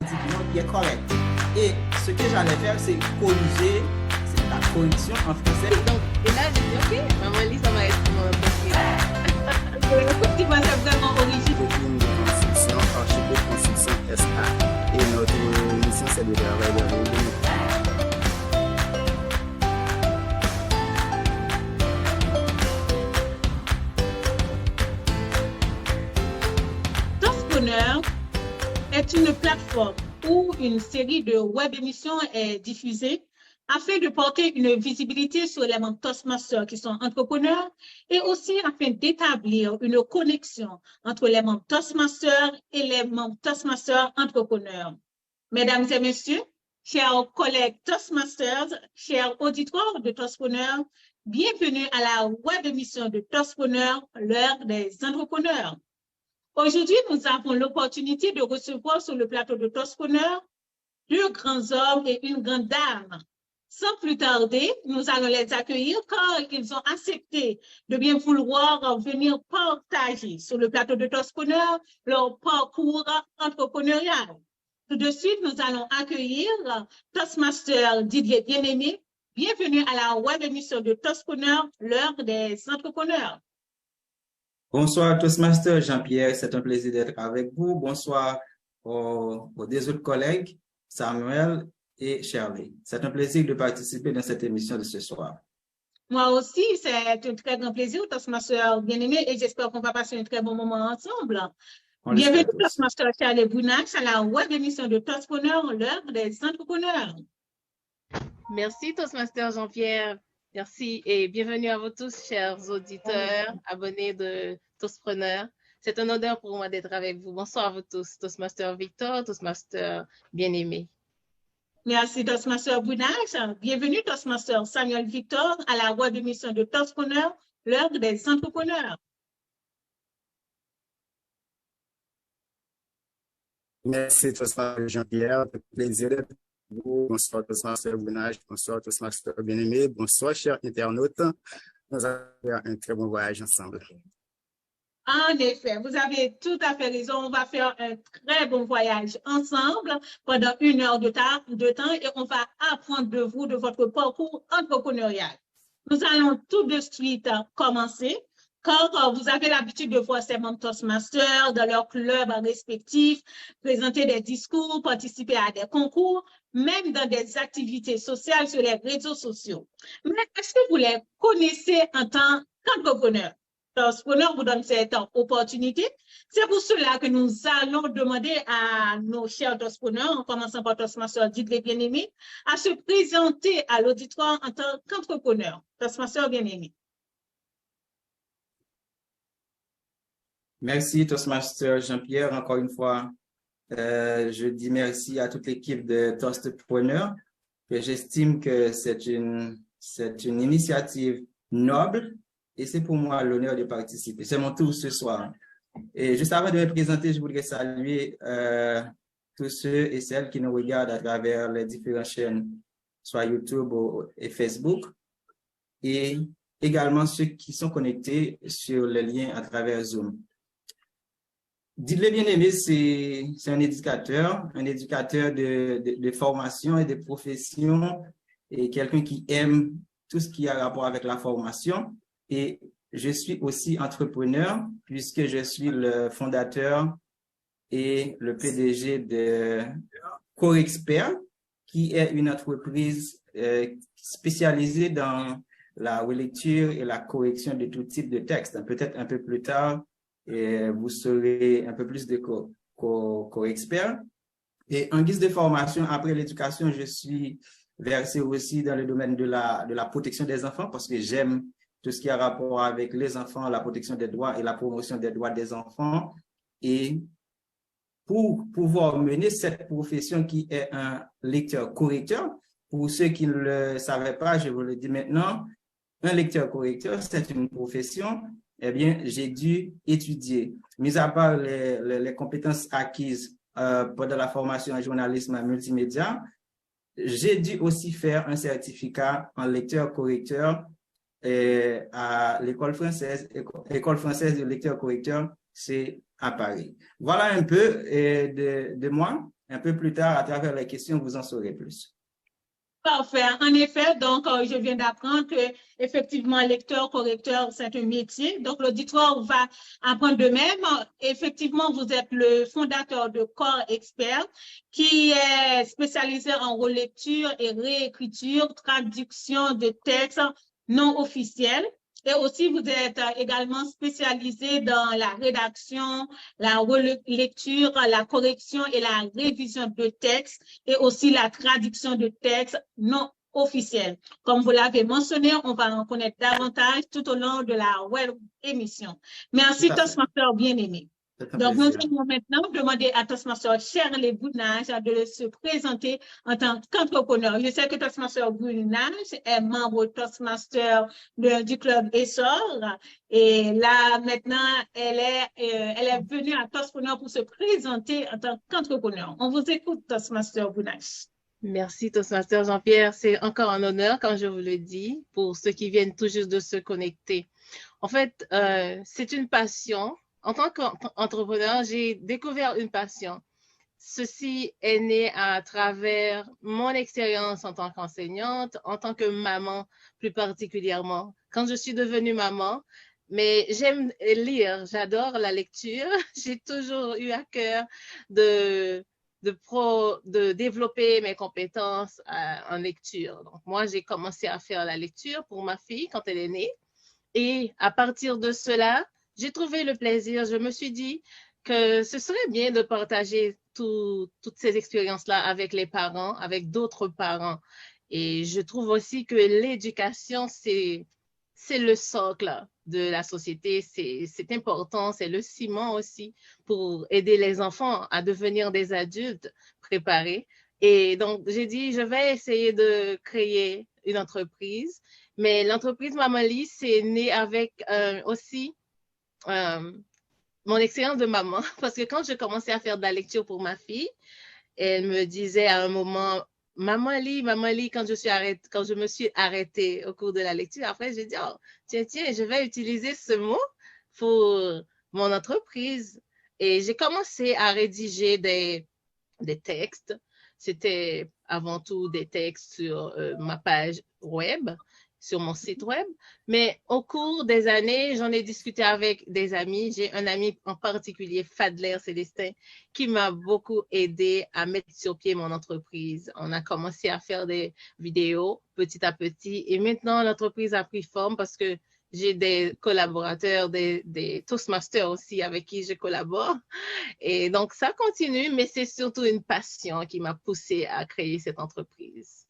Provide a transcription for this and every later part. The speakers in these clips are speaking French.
qui est correct. Et ce que j'allais faire, c'est corriger la correction en français. Donc, et là, j'ai dit, OK, maman Lise, ça va être mon Tu vas être vraiment original. Une de construction, architecte construction SA. Et notre mission, c'est de travailler dans le Toastpreneur est une plateforme où une série de web émissions est diffusée afin de porter une visibilité sur les membres Toastmasters qui sont entrepreneurs et aussi afin d'établir une connexion entre les membres Toastmasters et les membres Toastmasters entrepreneurs. Mesdames et messieurs, chers collègues Toastmasters, chers auditeurs de Toastpreneurs, bienvenue à la web émission de Toastpreneurs, l'heure des entrepreneurs. Aujourd'hui, nous avons l'opportunité de recevoir sur le plateau de Toastpreneurs deux grands hommes et une grande dame. Sans plus tarder, nous allons les accueillir car ils ont accepté de bien vouloir venir partager sur le plateau de Toastpreneurs leur parcours entrepreneurial. Tout de suite, nous allons accueillir Toastmaster Didier Bien-Aimé. Bienvenue à la web émission de Toastpreneurs, l'heure des entrepreneurs. Bonsoir Toastmaster Jean-Pierre, c'est un plaisir d'être avec vous. Bonsoir aux deux autres collègues, Samuel et Shirley. C'est un plaisir de participer dans cette émission de ce soir. Moi aussi, c'est un très grand plaisir, Toastmaster Bien-Aimé, et j'espère qu'on va passer un très bon moment ensemble. Bienvenue Toastmaster Shirley Bounax à la web émission de Toastpreneurs, l'heure des entrepreneurs. Merci Toastmaster Jean-Pierre. Merci et bienvenue à vous tous, chers auditeurs, abonnés de Toastpreneurs. C'est un honneur pour moi d'être avec vous. Bonsoir à vous tous, Toastmaster Victor, Toastmaster Bien-Aimé. Merci Toastmaster Bounax. Bienvenue Toastmaster Samuel Victor à la web émission de Toastpreneurs, l'heure des entrepreneurs. Merci Toastmaster Jean-Pierre, plaisir d'être avec vous. Bonsoir Toastmaster Bounax, bonsoir Toastmaster Bien-Aimé, bonsoir chers internautes. Nous allons faire un très bon voyage ensemble. En effet, vous avez tout à fait raison. On va faire un très bon voyage ensemble pendant 1 heure de temps et on va apprendre de vous, de votre parcours entrepreneurial. Nous allons tout de suite commencer. Car vous avez l'habitude de voir ces membres Toastmasters dans leur club respectifs, présenter des discours, participer à des concours, même dans des activités sociales sur les réseaux sociaux. Mais est-ce que vous les connaissez en tant qu'entrepreneurs? Toastpreneurs vous donne cette opportunité. C'est pour cela que nous allons demander à nos chers Toastpreneurs, en commençant par Toastmaster Didier Bien-Aimé, à se présenter à l'auditoire en tant qu'entrepreneur. Toastmaster Bien-Aimé. Merci Toastmaster Jean-Pierre. Encore une fois, je dis merci à toute l'équipe de Toastpreneurs. J'estime que c'est une initiative noble et c'est pour moi l'honneur de participer. C'est mon tour ce soir. Et juste avant de me présenter, je voudrais saluer tous ceux et celles qui nous regardent à travers les différentes chaînes, soit YouTube et Facebook, et également ceux qui sont connectés sur le lien à travers Zoom. Didier Bien-Aimé, c'est un éducateur de formation et de profession et quelqu'un qui aime tout ce qui a rapport avec la formation. Et je suis aussi entrepreneur puisque je suis le fondateur et le PDG de CoreXpert, qui est une entreprise spécialisée dans la relecture et la correction de tout type de texte. Peut-être un peu plus tard, et vous saurez un peu plus de CoreXpert. Et en guise de formation, après l'éducation, je suis versé aussi dans le domaine de la protection des enfants parce que j'aime tout ce qui a rapport avec les enfants, la protection des droits et la promotion des droits des enfants. Et pour pouvoir mener cette profession qui est un lecteur-correcteur, pour ceux qui ne le savaient pas, je vous le dis maintenant, un lecteur-correcteur, c'est une profession. Eh bien, j'ai dû étudier, mis à part les compétences acquises pendant la formation en journalisme multimédia, j'ai dû aussi faire un certificat en lecteur-correcteur à l'école française de lecteur-correcteur, c'est à Paris. Voilà un peu de moi. un peu plus tard, à travers les questions, vous en saurez plus. Parfait. En effet, donc, je viens d'apprendre que, effectivement, lecteur, correcteur, c'est un métier. Donc, l'auditoire va apprendre de même. Effectivement, vous êtes le fondateur de Corps Expert, qui est spécialisé en relecture et réécriture, traduction de textes non officiels. Et aussi, vous êtes également spécialisé dans la rédaction, la relecture, la correction et la révision de textes et aussi la traduction de textes non officiels. Comme vous l'avez mentionné, on va en connaître davantage tout au long de la web émission. Merci, Toastmaster bien-aimé. Donc, nous allons maintenant demander à Toastmaster Shirley Boudnage de se présenter en tant qu'entrepreneur. Je sais que Toastmaster Boudnage est membre Toastmaster du club Essor. Et là, maintenant, elle est venue à Toastpreneur pour se présenter en tant qu'entrepreneur. On vous écoute, Toastmaster Boudnage. Merci, Toastmaster Jean-Pierre. C'est encore un honneur, comme je vous le dis, pour ceux qui viennent tout juste de se connecter. En fait, c'est une passion. En tant qu'entrepreneur, j'ai découvert une passion. Ceci est né à travers mon expérience en tant qu'enseignante, en tant que maman plus particulièrement. Quand je suis devenue maman, mais j'aime lire, j'adore la lecture. J'ai toujours eu à cœur de développer mes compétences en lecture. Donc, moi, j'ai commencé à faire la lecture pour ma fille quand elle est née. Et à partir de cela, j'ai trouvé le plaisir. Je me suis dit que ce serait bien de partager toutes ces expériences-là avec les parents, avec d'autres parents. Et je trouve aussi que l'éducation, c'est le socle de la société. C'est important, c'est le ciment aussi pour aider les enfants à devenir des adultes préparés. Et donc, j'ai dit, je vais essayer de créer une entreprise. Mais l'entreprise Mamali, c'est né avec aussi mon expérience de maman, parce que quand je commençais à faire de la lecture pour ma fille, elle me disait à un moment, maman lit, quand je me suis arrêtée au cours de la lecture. Après, j'ai dit, oh, tiens, je vais utiliser ce mot pour mon entreprise. Et j'ai commencé à rédiger des textes. C'était avant tout des textes sur ma page web, sur mon site web. Mais au cours des années, j'en ai discuté avec des amis. J'ai un ami en particulier, Fadler Célestin, qui m'a beaucoup aidé à mettre sur pied mon entreprise. On a commencé à faire des vidéos petit à petit. Et maintenant, l'entreprise a pris forme parce que j'ai des collaborateurs, des Toastmasters aussi avec qui je collabore. Et donc, ça continue, mais c'est surtout une passion qui m'a poussée à créer cette entreprise.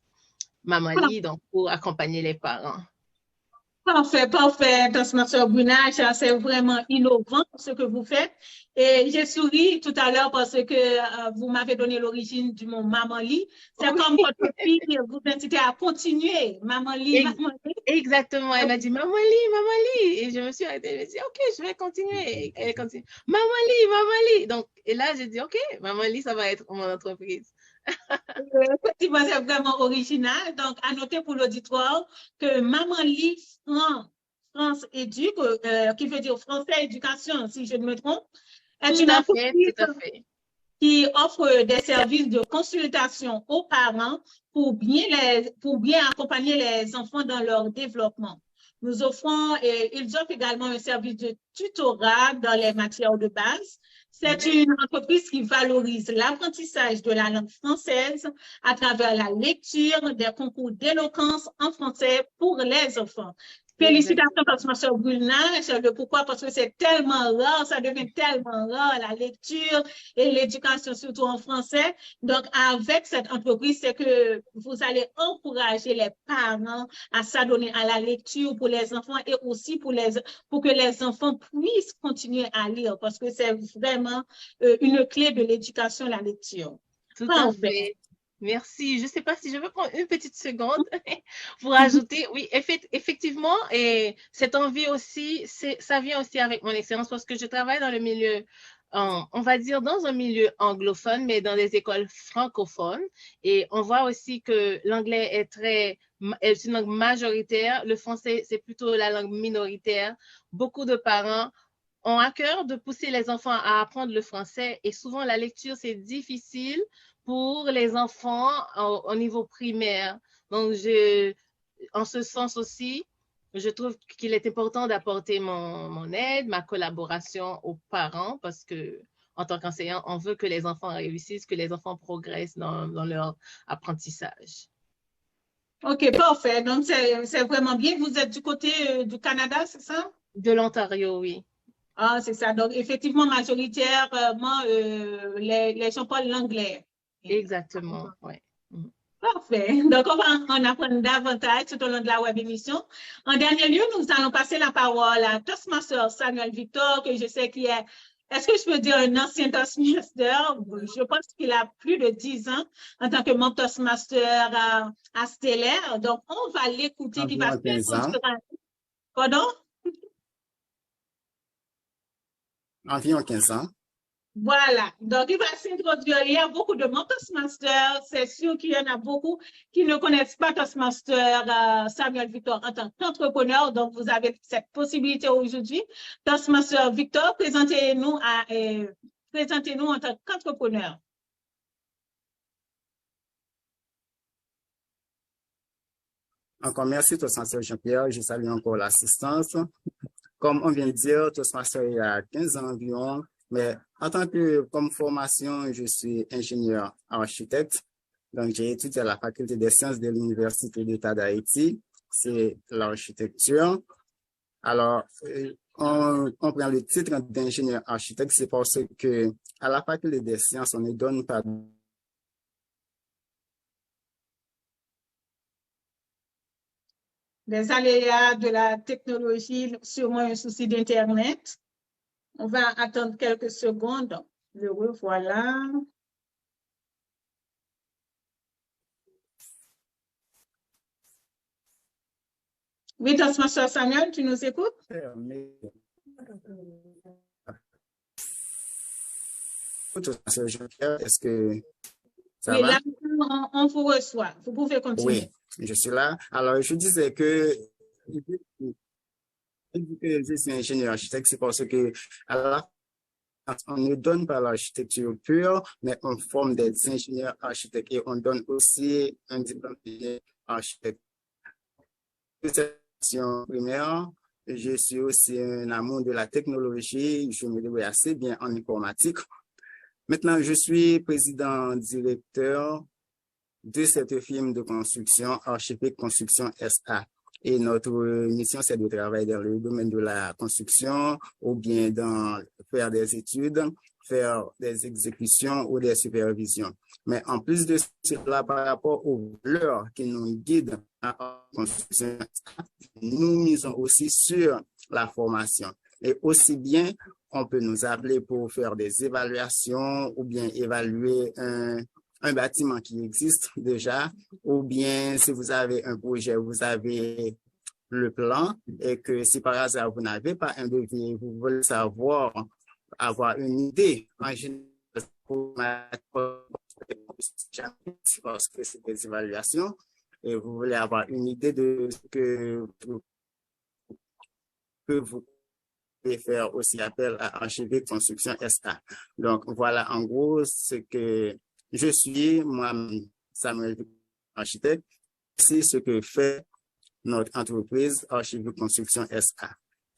Mamali, donc pour accompagner les parents. Parfait, parfait, Toastmaster Boudnage, c'est vraiment innovant ce que vous faites. Et j'ai souri tout à l'heure parce que vous m'avez donné l'origine du mot Mamali. C'est comme votre fille vous incitez à continuer. Mamali, Mamali. Exactement, elle m'a dit Mamali. Et je me suis arrêtée, je me suis dit, OK, je vais continuer. Et elle continue, Mamali. Donc, et là, j'ai dit, OK, Mamali, ça va être mon entreprise. Effectivement, c'est vraiment original. Donc, à noter pour l'auditoire que Mamali France Éduque, qui veut dire Français Éducation, si je ne me trompe, est une entreprise qui offre des services de consultation aux parents pour bien accompagner les enfants dans leur développement. Ils offrent également un service de tutorat dans les matières de base. C'est une entreprise qui valorise l'apprentissage de la langue française à travers la lecture des concours d'éloquence en français pour les enfants. Félicitations, Toastmaster Boudnage. Pourquoi? Parce que c'est tellement rare, ça devient tellement rare, la lecture et l'éducation, surtout en français. Donc, avec cette entreprise, c'est que vous allez encourager les parents à s'adonner à la lecture pour les enfants et aussi pour que les enfants puissent continuer à lire, parce que c'est vraiment une clé de l'éducation, la lecture. Tout à fait. Merci. Je ne sais pas si je veux prendre une petite seconde pour ajouter. Oui, effectivement, et cette envie aussi, ça vient aussi avec mon expérience parce que je travaille dans le milieu, on va dire dans un milieu anglophone, mais dans des écoles francophones. Et on voit aussi que l'anglais est une langue majoritaire. Le français, c'est plutôt la langue minoritaire. Beaucoup de parents ont à cœur de pousser les enfants à apprendre le français et souvent la lecture, c'est difficile pour les enfants au niveau primaire. Donc, en ce sens aussi, je trouve qu'il est important d'apporter mon aide, ma collaboration aux parents parce que en tant qu'enseignant, on veut que les enfants réussissent, que les enfants progressent dans leur apprentissage. OK, parfait. Donc, c'est vraiment bien. Vous êtes du côté du Canada, c'est ça? De l'Ontario, oui. Ah, c'est ça. Donc, effectivement, majoritairement, les gens parlent l'anglais. Exactement, oui. Parfait. Donc, on va en apprendre davantage tout au long de la web émission. En dernier lieu, nous allons passer la parole à Toastmaster Samuel Victor, que je sais qu'il est, est-ce que je peux dire un ancien Toastmaster? Je pense qu'il a plus de 10 ans en tant que membre Toastmaster à Stellaire. Donc, on va l'écouter. Qui va Pardon? Environ 15 ans. Voilà, donc il va s'introduire. Il y a beaucoup de membres Toastmasters. C'est sûr qu'il y en a beaucoup qui ne connaissent pas Toastmaster Samuel Victor en tant qu'entrepreneur. Donc, vous avez cette possibilité aujourd'hui. Toastmaster Victor, présentez-nous en tant qu'entrepreneur. Encore merci, Toastmaster Jean-Pierre. Je salue encore l'assistance. Comme on vient de dire, Toastmaster il y a 15 ans environ. Mais en tant que, comme formation, je suis ingénieur architecte. Donc, j'ai étudié à la faculté des sciences de l'Université d'État d'Haïti. C'est l'architecture. Alors, on prend le titre d'ingénieur architecte, c'est parce que à la faculté des sciences, on ne donne pas les aléas de la technologie, sûrement un souci d'Internet. On va attendre quelques secondes. Le revoilà. Oui, Toastmaster Samuel, tu nous écoutes? Est-ce que ça oui, va? là, on vous reçoit. Vous pouvez continuer. Oui, je suis là. Alors, je disais que je suis ingénieur architecte, c'est parce que à la on ne donne pas l'architecture pure, mais on forme des ingénieurs architectes et on donne aussi un diplôme d'architecte. Primaire, je suis aussi un amour de la technologie, je me débrouille assez bien en informatique. Maintenant, je suis président-directeur de cette firme de construction, Architecte Construction SA. Et notre mission, c'est de travailler dans le domaine de la construction ou bien dans faire des études, faire des exécutions ou des supervisions. Mais en plus de cela, par rapport aux valeurs qui nous guident à la construction, nous misons aussi sur la formation. Et aussi bien, on peut nous appeler pour faire des évaluations ou bien évaluer un bâtiment qui existe déjà, ou bien si vous avez un projet, vous avez le plan et que si par hasard vous n'avez pas un devis, vous voulez savoir, avoir une idée en général parce que c'est des évaluations et vous voulez avoir une idée de ce que vous pouvez faire aussi appel à Architecte Construction SA. Donc voilà en gros ce que je suis, moi, Samuel Architecte. C'est ce que fait notre entreprise Architecte Construction SA.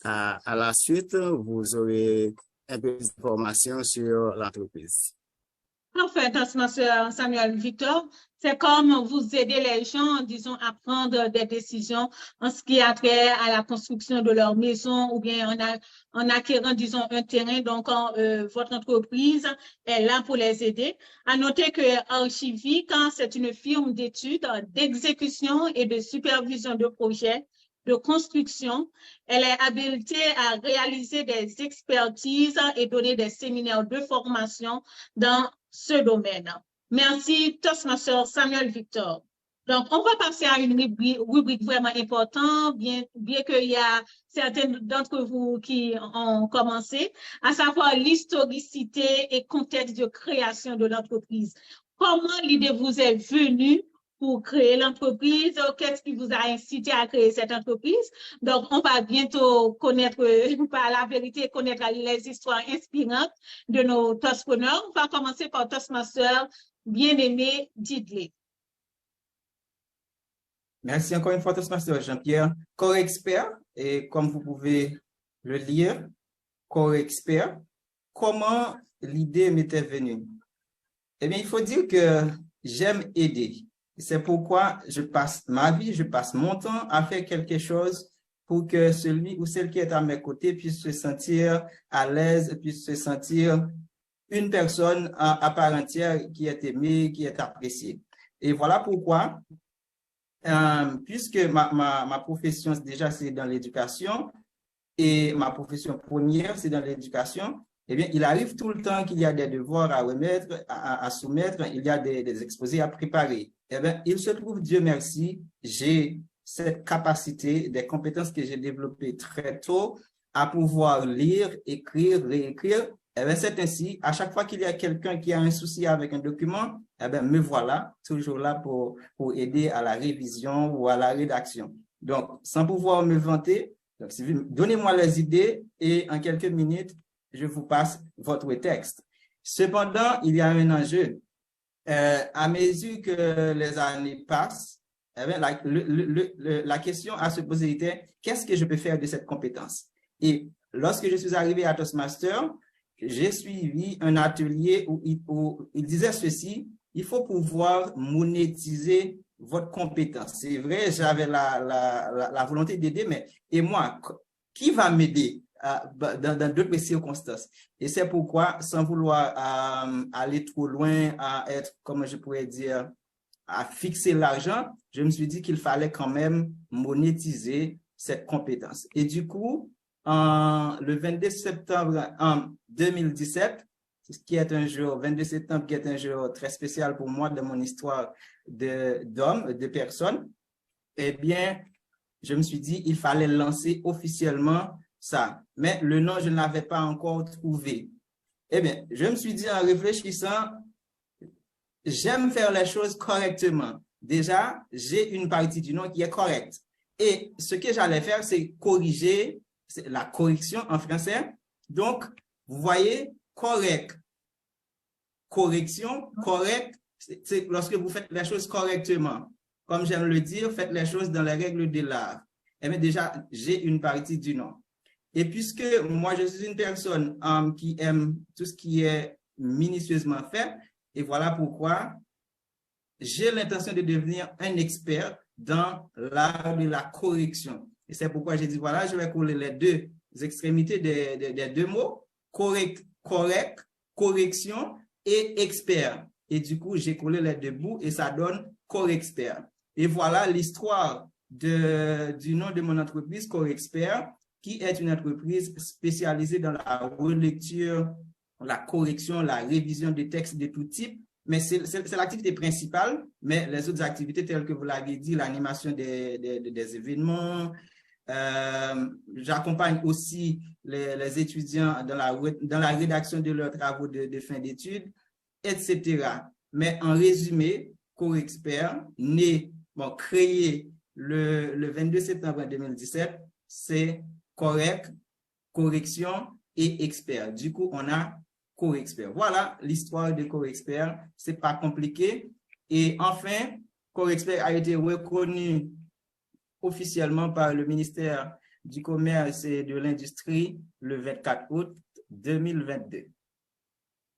À la suite, vous aurez un peu d'informations sur l'entreprise. Parfait, Toastmaster Samuel Victor. C'est comme vous aider les gens, disons, à prendre des décisions en ce qui a trait à la construction de leur maison ou bien en acquérant, disons, un terrain. Donc, votre entreprise est là pour les aider. À noter que Archivic, c'est une firme d'études, d'exécution et de supervision de projets de construction. Elle est habilitée à réaliser des expertises et donner des séminaires de formation dans ce domaine. Merci, Toastmaster Samuel Victor. Donc, on va passer à une rubrique vraiment importante, bien qu'il y a certains d'entre vous qui ont commencé, à savoir l'historicité et contexte de création de l'entreprise. Comment l'idée vous est venue pour créer l'entreprise? Qu'est-ce qui vous a incité à créer cette entreprise? Donc, on va bientôt connaître, par la vérité, connaître les histoires inspirantes de nos Toastpreneurs. On va commencer par Toastmaster bien-aimé Diddley. Merci encore une fois, Toastmaster Jean-Pierre. Corps expert, et comme vous pouvez le lire, corps expert, comment l'idée m'était venue? Eh bien, il faut dire que j'aime aider. C'est pourquoi je passe ma vie, je passe mon temps à faire quelque chose pour que celui ou celle qui est à mes côtés puisse se sentir à l'aise, puisse se sentir une personne à part entière qui est aimée, qui est appréciée. Et voilà pourquoi, puisque ma profession déjà c'est dans l'éducation et ma profession première c'est dans l'éducation, eh bien, il arrive tout le temps qu'il y a des devoirs à remettre, à soumettre, il y a des exposés à préparer. Eh bien, il se trouve, Dieu merci, j'ai cette capacité, des compétences que j'ai développées très tôt à pouvoir lire, écrire, réécrire. Eh bien, c'est ainsi, à chaque fois qu'il y a quelqu'un qui a un souci avec un document, eh bien, me voilà toujours là pour aider à la révision ou à la rédaction. Donc, sans pouvoir me vanter, donnez-moi les idées et en quelques minutes, je vous passe votre texte. Cependant, il y a un enjeu. À mesure que les années passent, eh bien, la question à se poser était, qu'est-ce que je peux faire de cette compétence? Et lorsque je suis arrivé à Toastmaster, j'ai suivi un atelier où il disait ceci, il faut pouvoir monétiser votre compétence. C'est vrai, j'avais la volonté d'aider, mais et moi, qui va m'aider? Dans d'autres circonstances. Et c'est pourquoi, sans vouloir aller trop loin, à être, comme je pourrais dire, à fixer l'argent, je me suis dit qu'il fallait quand même monétiser cette compétence. Et du coup, le 22 septembre 2017, qui est un jour, 22 septembre, qui est un jour très spécial pour moi dans mon histoire d'hommes, de personnes, eh bien, je me suis dit, il fallait lancer officiellement ça. Mais le nom, je ne l'avais pas encore trouvé. Eh bien, je me suis dit en réfléchissant, j'aime faire les choses correctement. Déjà, j'ai une partie du nom qui est correcte. Et ce que j'allais faire, c'est corriger, c'est la correction en français. Donc, vous voyez, correct. Correction, correct, c'est lorsque vous faites les choses correctement. Comme j'aime le dire, faites les choses dans les règles de l'art. Eh bien, déjà, j'ai une partie du nom. Et puisque moi, je suis une personne qui aime tout ce qui est minutieusement fait, et voilà pourquoi j'ai l'intention de devenir un expert dans l'art de la correction. Et c'est pourquoi j'ai dit, voilà, je vais coller les deux extrémités des deux mots, correct, correction et expert. Et du coup, j'ai collé les deux bouts et ça donne Corexpert. Et voilà l'histoire du nom de mon entreprise, Corexpert, qui est une entreprise spécialisée dans la relecture, la correction, la révision des textes de tout type. Mais c'est l'activité principale, mais les autres activités telles que vous l'avez dit, l'animation des événements, j'accompagne aussi les étudiants dans la rédaction de leurs travaux de fin d'études, etc. Mais en résumé, Corexpert, créé le 22 septembre 2017, c'est correct, correction et expert. Du coup, on a Corexpert. Voilà l'histoire de Corexpert. C'est pas compliqué. Et enfin, Corexpert a été reconnu officiellement par le ministère du Commerce et de l'Industrie le 24 août 2022.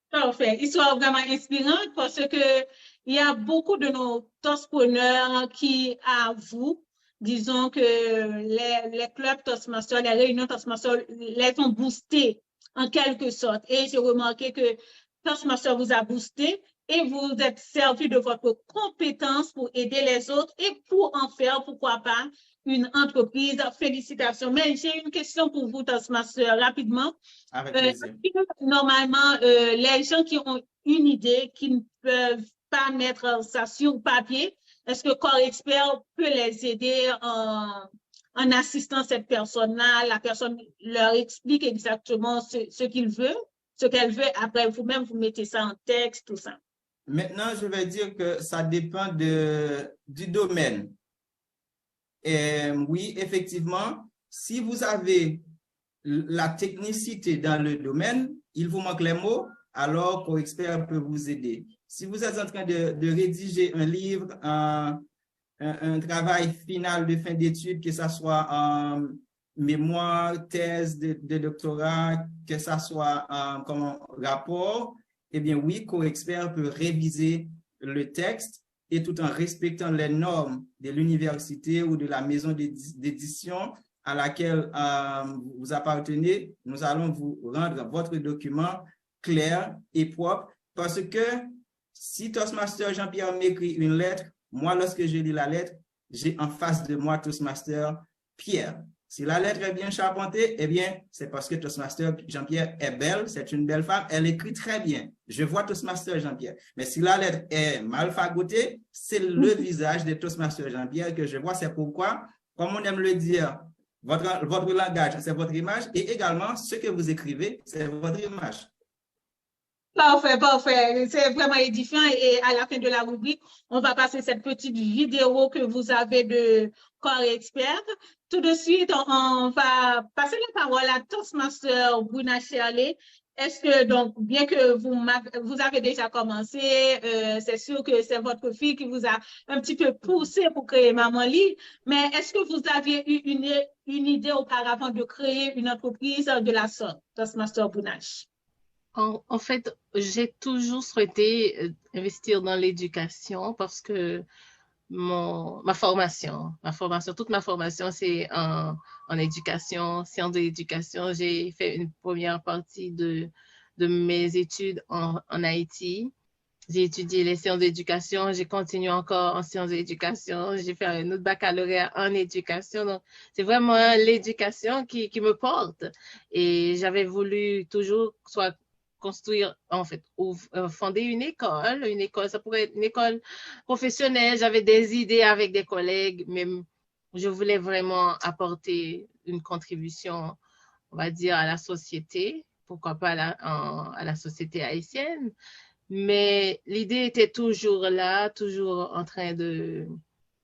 Parfait. Histoire vraiment inspirante parce que il y a beaucoup de nos Toastpreneurs qui avouent, disons que les clubs Toastmasters, les réunions Toastmasters les ont boostés en quelque sorte. Et j'ai remarqué que Toastmasters vous a boosté et vous êtes servi de votre compétence pour aider les autres et pour en faire, pourquoi pas, une entreprise. Félicitations. Mais j'ai une question pour vous, Toastmasters, rapidement. Avec plaisir. Normalement, les gens qui ont une idée, qui ne peuvent pas mettre ça sur papier, est-ce que Corexpert peut les aider en assistant cette personne-là? La personne leur explique exactement ce qu'il veut, ce qu'elle veut. Après, vous-même, vous mettez ça en texte, tout ça. Maintenant, je vais dire que ça dépend du domaine. Et oui, effectivement, si vous avez la technicité dans le domaine, il vous manque les mots, alors CoExpert peut vous aider. Si vous êtes en train de rédiger un livre, un travail final de fin d'études, que ce soit en mémoire, thèse de doctorat, que ce soit comme rapport, eh bien oui, CoExpert peut réviser le texte et tout en respectant les normes de l'université ou de la maison d'édition à laquelle vous appartenez, nous allons vous rendre votre document clair et propre parce que si Toastmaster Jean-Pierre m'écrit une lettre, moi, lorsque je lis la lettre, j'ai en face de moi Toastmaster Pierre. Si la lettre est bien charpentée, eh bien, c'est parce que Toastmaster Jean-Pierre est belle, c'est une belle femme, elle écrit très bien. Je vois Toastmaster Jean-Pierre. Mais si la lettre est mal fagotée, c'est le visage de Toastmaster Jean-Pierre que je vois. C'est pourquoi, comme on aime le dire, votre langage, c'est votre image et également ce que vous écrivez, c'est votre image. Parfait, parfait. C'est vraiment édifiant. Et à la fin de la rubrique, on va passer cette petite vidéo que vous avez de CoExpert. Tout de suite, on va passer la parole à Toastmaster Bruna Shirley. Est-ce que, donc, bien que vous avez déjà commencé, c'est sûr que c'est votre fille qui vous a un petit peu poussé pour créer Maman Lit, mais est-ce que vous aviez eu une idée auparavant de créer une entreprise de la sorte, Toastmaster Bruna? En fait, j'ai toujours souhaité investir dans l'éducation parce que toute ma formation, c'est en éducation, sciences de l'éducation. J'ai fait une première partie de mes études en Haïti. J'ai étudié les sciences d'éducation, j'ai continué encore en sciences d'éducation, j'ai fait un autre baccalauréat en éducation. Donc, c'est vraiment l'éducation qui me porte. Et j'avais voulu toujours soit construire, en fait, ou fonder une école, ça pourrait être une école professionnelle. J'avais des idées avec des collègues, mais je voulais vraiment apporter une contribution, on va dire, à la société, pourquoi pas à la société haïtienne. Mais l'idée était toujours là, toujours en train de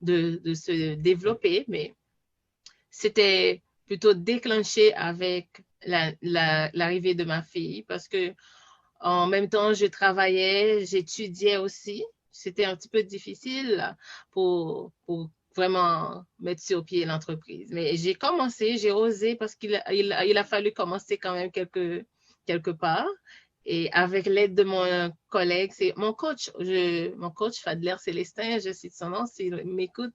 se développer, mais c'était plutôt déclenché avec l'arrivée de ma fille parce que en même temps, je travaillais, j'étudiais aussi. C'était un petit peu difficile pour vraiment mettre sur pied l'entreprise. Mais j'ai commencé, j'ai osé parce qu'il a fallu commencer quand même quelque part. Et avec l'aide de mon collègue, c'est mon coach Fadler Célestin, je cite son nom, s'il m'écoute,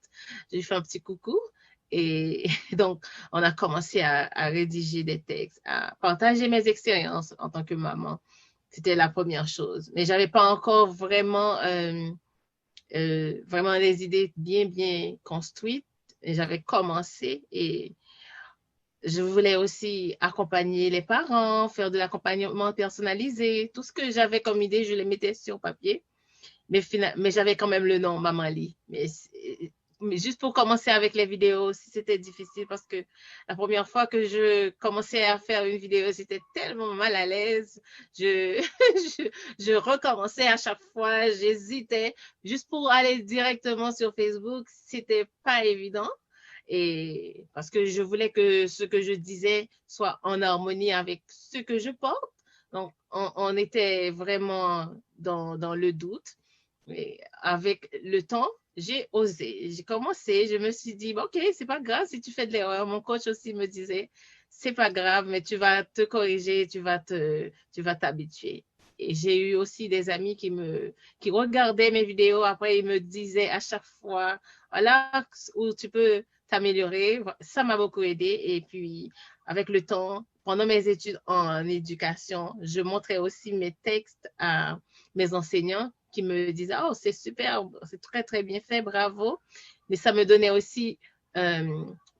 je lui fais un petit coucou. Et donc, on a commencé à rédiger des textes, à partager mes expériences en tant que maman. C'était la première chose. Mais j'avais pas encore vraiment les idées bien construites. J'avais commencé et je voulais aussi accompagner les parents, faire de l'accompagnement personnalisé. Tout ce que j'avais comme idée, je les mettais sur papier. Mais j'avais quand même le nom Maman Lit. Mais juste pour commencer avec les vidéos, c'était difficile parce que la première fois que je commençais à faire une vidéo, j'étais tellement mal à l'aise. Je recommençais à chaque fois, j'hésitais. Juste pour aller directement sur Facebook, c'était pas évident. Et parce que je voulais que ce que je disais soit en harmonie avec ce que je porte. Donc, on était vraiment dans le doute. Mais avec le temps, j'ai osé. J'ai commencé, je me suis dit, OK, c'est pas grave si tu fais de l'erreur. Mon coach aussi me disait, c'est pas grave, mais tu vas te corriger, tu vas t'habituer. Et j'ai eu aussi des amis qui regardaient mes vidéos. Après, ils me disaient à chaque fois, voilà où tu peux t'améliorer. Ça m'a beaucoup aidé. Et puis, avec le temps, pendant mes études en éducation, je montrais aussi mes textes à mes enseignants qui me disaient, oh, c'est super, c'est très, très bien fait, bravo. Mais ça me donnait aussi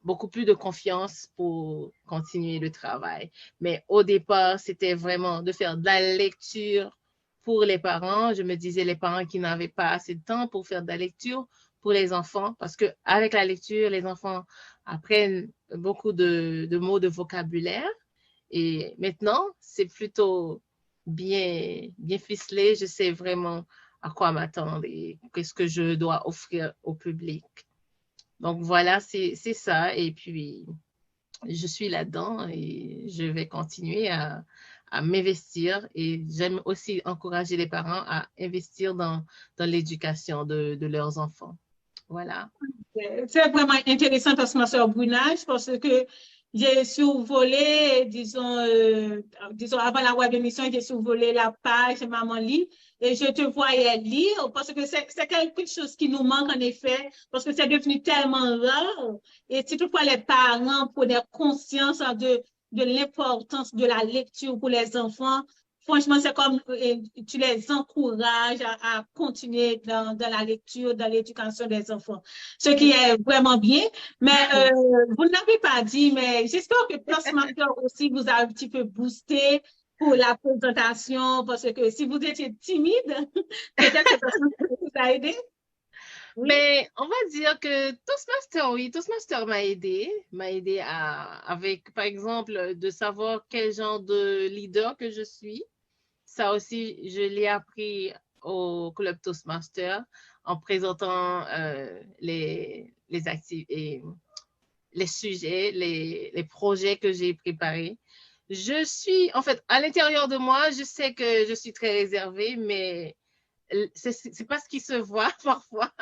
beaucoup plus de confiance pour continuer le travail. Mais au départ, c'était vraiment de faire de la lecture pour les parents. Je me disais, les parents qui n'avaient pas assez de temps pour faire de la lecture pour les enfants, parce qu'avec la lecture, les enfants apprennent beaucoup de mots de vocabulaire. Et maintenant, c'est plutôt bien ficelé. Je sais vraiment à quoi m'attendre et qu'est-ce que je dois offrir au public. Donc voilà, c'est ça. Et puis, je suis là-dedans et je vais continuer à m'investir. Et j'aime aussi encourager les parents à investir dans l'éducation de leurs enfants. Voilà. C'est vraiment intéressant parce que ma soeur Brunage, parce que j'ai survolé, disons avant la web émission, j'ai survolé la page Maman Lit et je te voyais lire parce que c'est quelque chose qui nous manque en effet, parce que c'est devenu tellement rare. Et si toutefois les parents prenaient conscience de l'importance de la lecture pour les enfants, franchement, c'est comme tu les encourages à continuer dans la lecture, dans l'éducation des enfants, ce qui est vraiment bien. Mais vous n'avez pas dit, mais j'espère que Toastmaster aussi vous a un petit peu boosté pour la présentation, parce que si vous étiez timide, peut-être que Toastmaster vous a aidé. Oui. Mais on va dire que Toastmaster, oui, Toastmaster m'a aidé avec, par exemple, de savoir quel genre de leader que je suis. Ça aussi, je l'ai appris au Club Toastmaster en présentant les sujets, les projets que j'ai préparés. En fait, à l'intérieur de moi, je sais que je suis très réservée, mais c'est pas ce qui se voit parfois.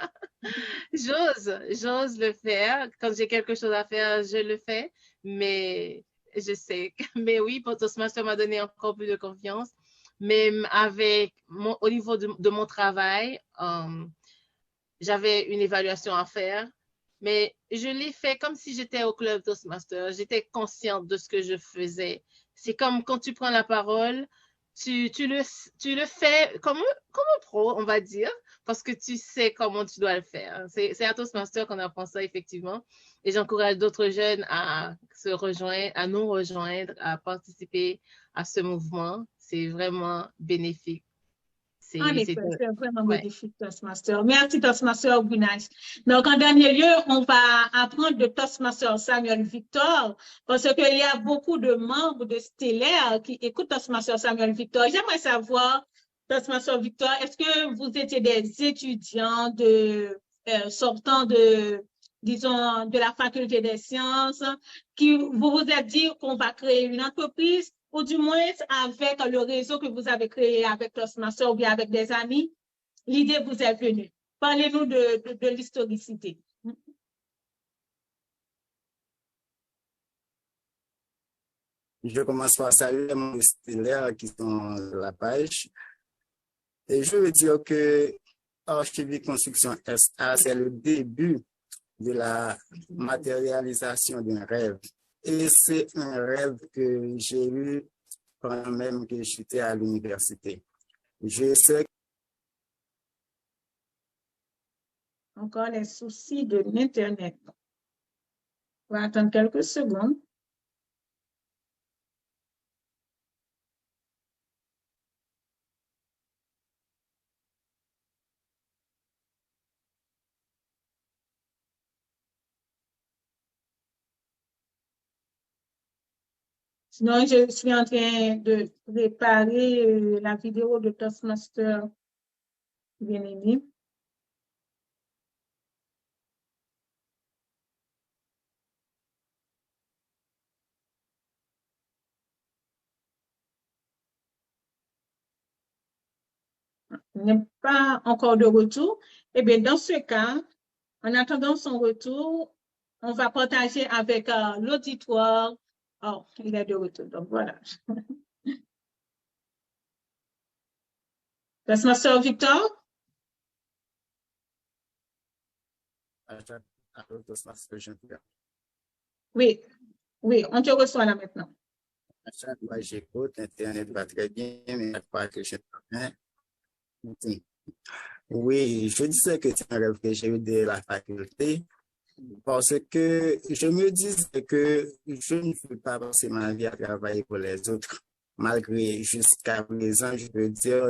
J'ose le faire. Quand j'ai quelque chose à faire, je le fais, mais je sais. Mais oui, Toastmaster m'a donné encore plus de confiance. Même au niveau de mon travail, j'avais une évaluation à faire, mais je l'ai fait comme si j'étais au Club Toastmaster. J'étais consciente de ce que je faisais. C'est comme quand tu prends la parole, tu le fais comme un pro, on va dire, parce que tu sais comment tu dois le faire. C'est à Toastmaster qu'on apprend ça, effectivement. Et j'encourage d'autres jeunes à nous rejoindre, à participer à ce mouvement. C'est vraiment bénéfique. En effet, c'est vraiment bénéfique, Toastmaster. Merci, Toastmaster Brunage. Donc, en dernier lieu, on va apprendre de Toastmaster Samuel Victor, parce qu'il y a beaucoup de membres de Stellaire qui écoutent Toastmaster Samuel Victor. J'aimerais savoir, Toastmaster Victor, est-ce que vous étiez des étudiants sortant disons, de la faculté des sciences, qui vous vous êtes dit qu'on va créer une entreprise, ou du moins avec le réseau que vous avez créé avec Toastmaster ou bien avec des amis, l'idée vous est venue. Parlez-nous de l'historicité. Je commence par saluer mon stellaire qui sont sur la page. Et je veux dire que Archivie Construction SA, c'est le début de la matérialisation d'un rêve. Et c'est un rêve que j'ai eu pendant même que j'étais à l'université. Je sais. Encore les soucis de l'Internet. On va attendre quelques secondes. Sinon, je suis en train de préparer la vidéo de Toastmaster bien-aimé. N'est pas encore de retour. Eh bien, dans ce cas, en attendant son retour, on va partager avec l'auditoire. Oh, il est de retour, donc voilà. Toastmaster Victor? Oui, oui, on te reçoit là maintenant. À chaque fois que j'écoute, Internet va très bien, mais à chaque fois que je oui, je disais que c'est un rêve que j'ai eu de la faculté parce que je me disais que je ne veux pas passer ma vie à travailler pour les autres, malgré jusqu'à présent, je peux dire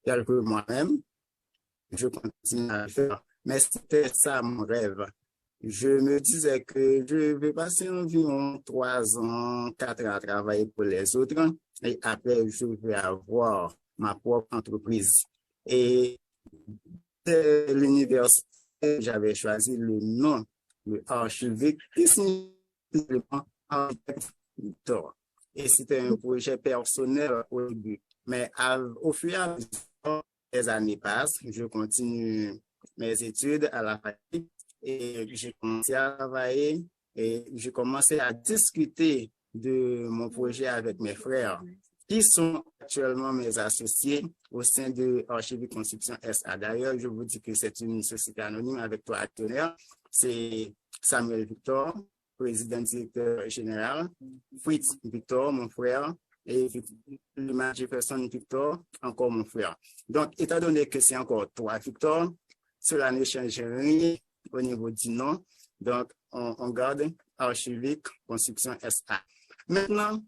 quelques moi-même, je continue à le faire. Mais c'était ça mon rêve. Je me disais que je vais passer environ 3 ans, 4 ans à travailler pour les autres et après je vais avoir ma propre entreprise. Et de l'université, j'avais choisi le nom, le Archivic, qui signifie Architecte Victor. Et c'était un projet personnel au début. Mais au fur et à mesure, les années passent, je continue mes études à la faculté et j'ai commencé à travailler et j'ai commencé à discuter de mon projet avec mes frères qui sont actuellement mes associés au sein de Archivic Construction SA. D'ailleurs, je vous dis que c'est une société anonyme avec 3 actionnaires. C'est Samuel Victor, président directeur général, Fritz Victor, mon frère, et Luma Jefferson Victor, encore mon frère. Donc, étant donné que c'est encore 3 Victor, cela ne change rien au niveau du nom. Donc, on garde Archivic Construction SA. Maintenant,